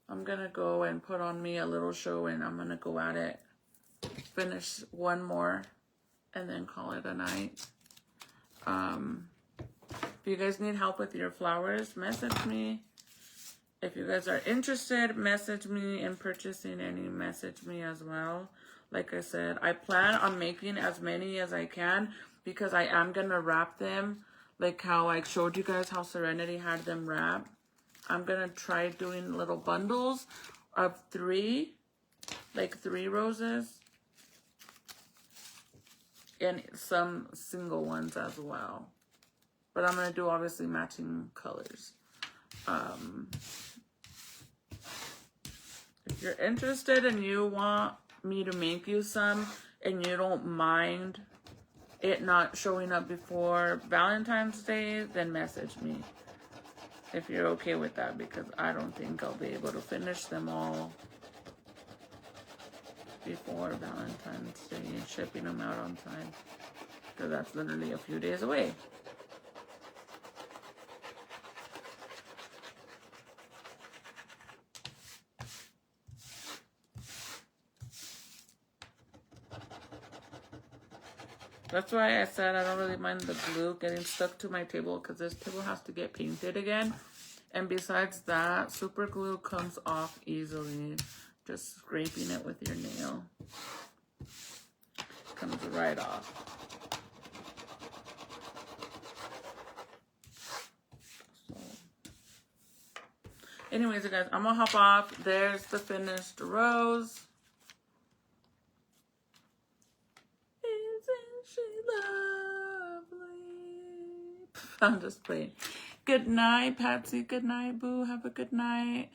I'm going to go and put on me a little show, and I'm going to go at it, finish one more, and then call it a night. If you guys need help with your flowers, message me. If you guys are interested, message me. In purchasing any, message me as well. Like I said, I plan on making as many as I can because I am going to wrap them like how I showed you guys how Serenity had them wrapped. I'm going to try doing little bundles of 3, like 3 roses. And some single ones as well. But I'm going to do obviously matching colors. If you're interested and you want me to make you some and you don't mind it not showing up before Valentine's Day, then message me. If you're okay with that, because I don't think I'll be able to finish them all before Valentine's Day and shipping them out on time. Because that's literally a few days away. That's why I said I don't really mind the glue getting stuck to my table, because this table has to get painted again. And besides that, super glue comes off easily. Just scraping it with your nail. Comes right off. So. Anyways, you guys, I'm gonna hop off. There's the finished rose. Isn't she lovely? I'm just playing. Good night, Patsy. Good night, Boo. Have a good night.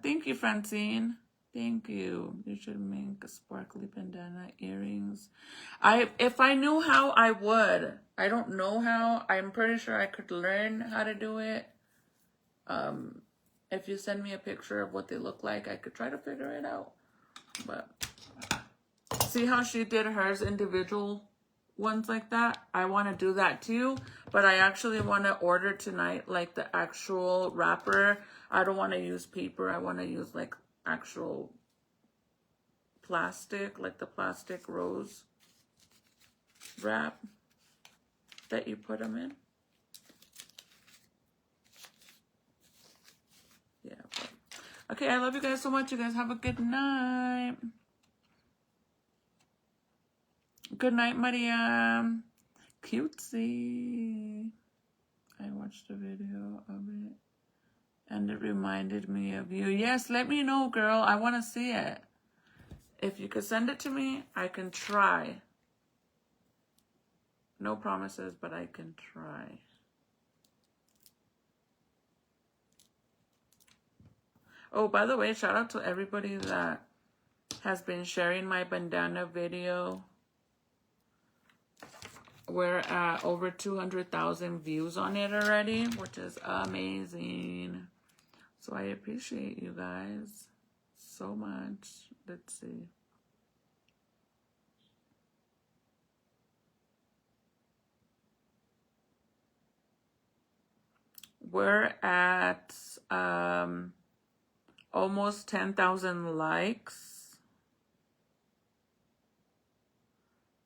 Thank you, Francine. Thank you. You should make a sparkly bandana earrings. If I knew how, I would. I don't know how. I'm pretty sure I could learn how to do it. If you send me a picture of what they look like, I could try to figure it out. But see how she did hers individual ones like that? I want to do that too, but I actually want to order tonight like the actual wrapper. I don't want to use paper. I want to use like actual plastic, like the plastic rose wrap that you put them in. Yeah. But. Okay, I love you guys so much. You guys have a good night. Good night, Maria. Cutesy. I watched a video of it and it reminded me of you. Yes, let me know, girl. I want to see it. If you could send it to me, I can try. No promises, but I can try. Oh, by the way, shout out to everybody that has been sharing my bandana video. We're at over 200,000 views on it already, which is amazing. So I appreciate you guys so much. Let's see. We're at almost 10,000 likes.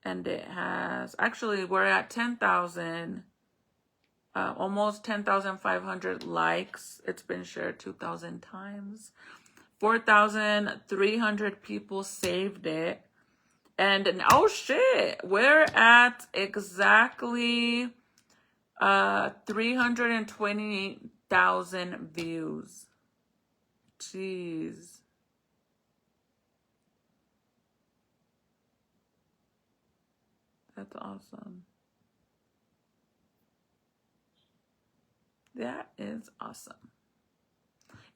And it has, actually, we're at 10,000, almost 10,500 likes. It's been shared 2,000 times. 4,300 people saved it. And, oh shit, we're at exactly 328,000 views. Jeez. That's awesome. That is awesome.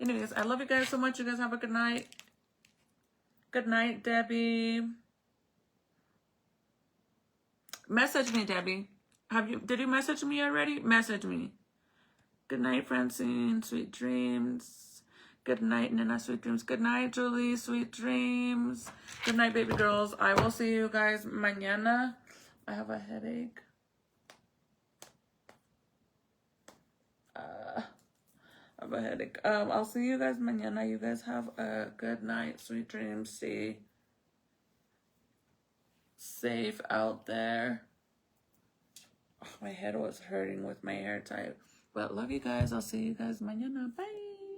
Anyways, I love you guys so much. You guys have a good night. Good night, Debbie. Message me, Debbie. Did you message me already? Message me. Good night, Francine. Sweet dreams. Good night, Nina. Sweet dreams. Good night, Julie. Sweet dreams. Good night, baby girls. I will see you guys mañana. I have a headache. I have a headache. I'll see you guys mañana. You guys have a good night. Sweet dreams. Stay safe out there. Oh, my head was hurting with my hair tie. But love you guys. I'll see you guys mañana. Bye.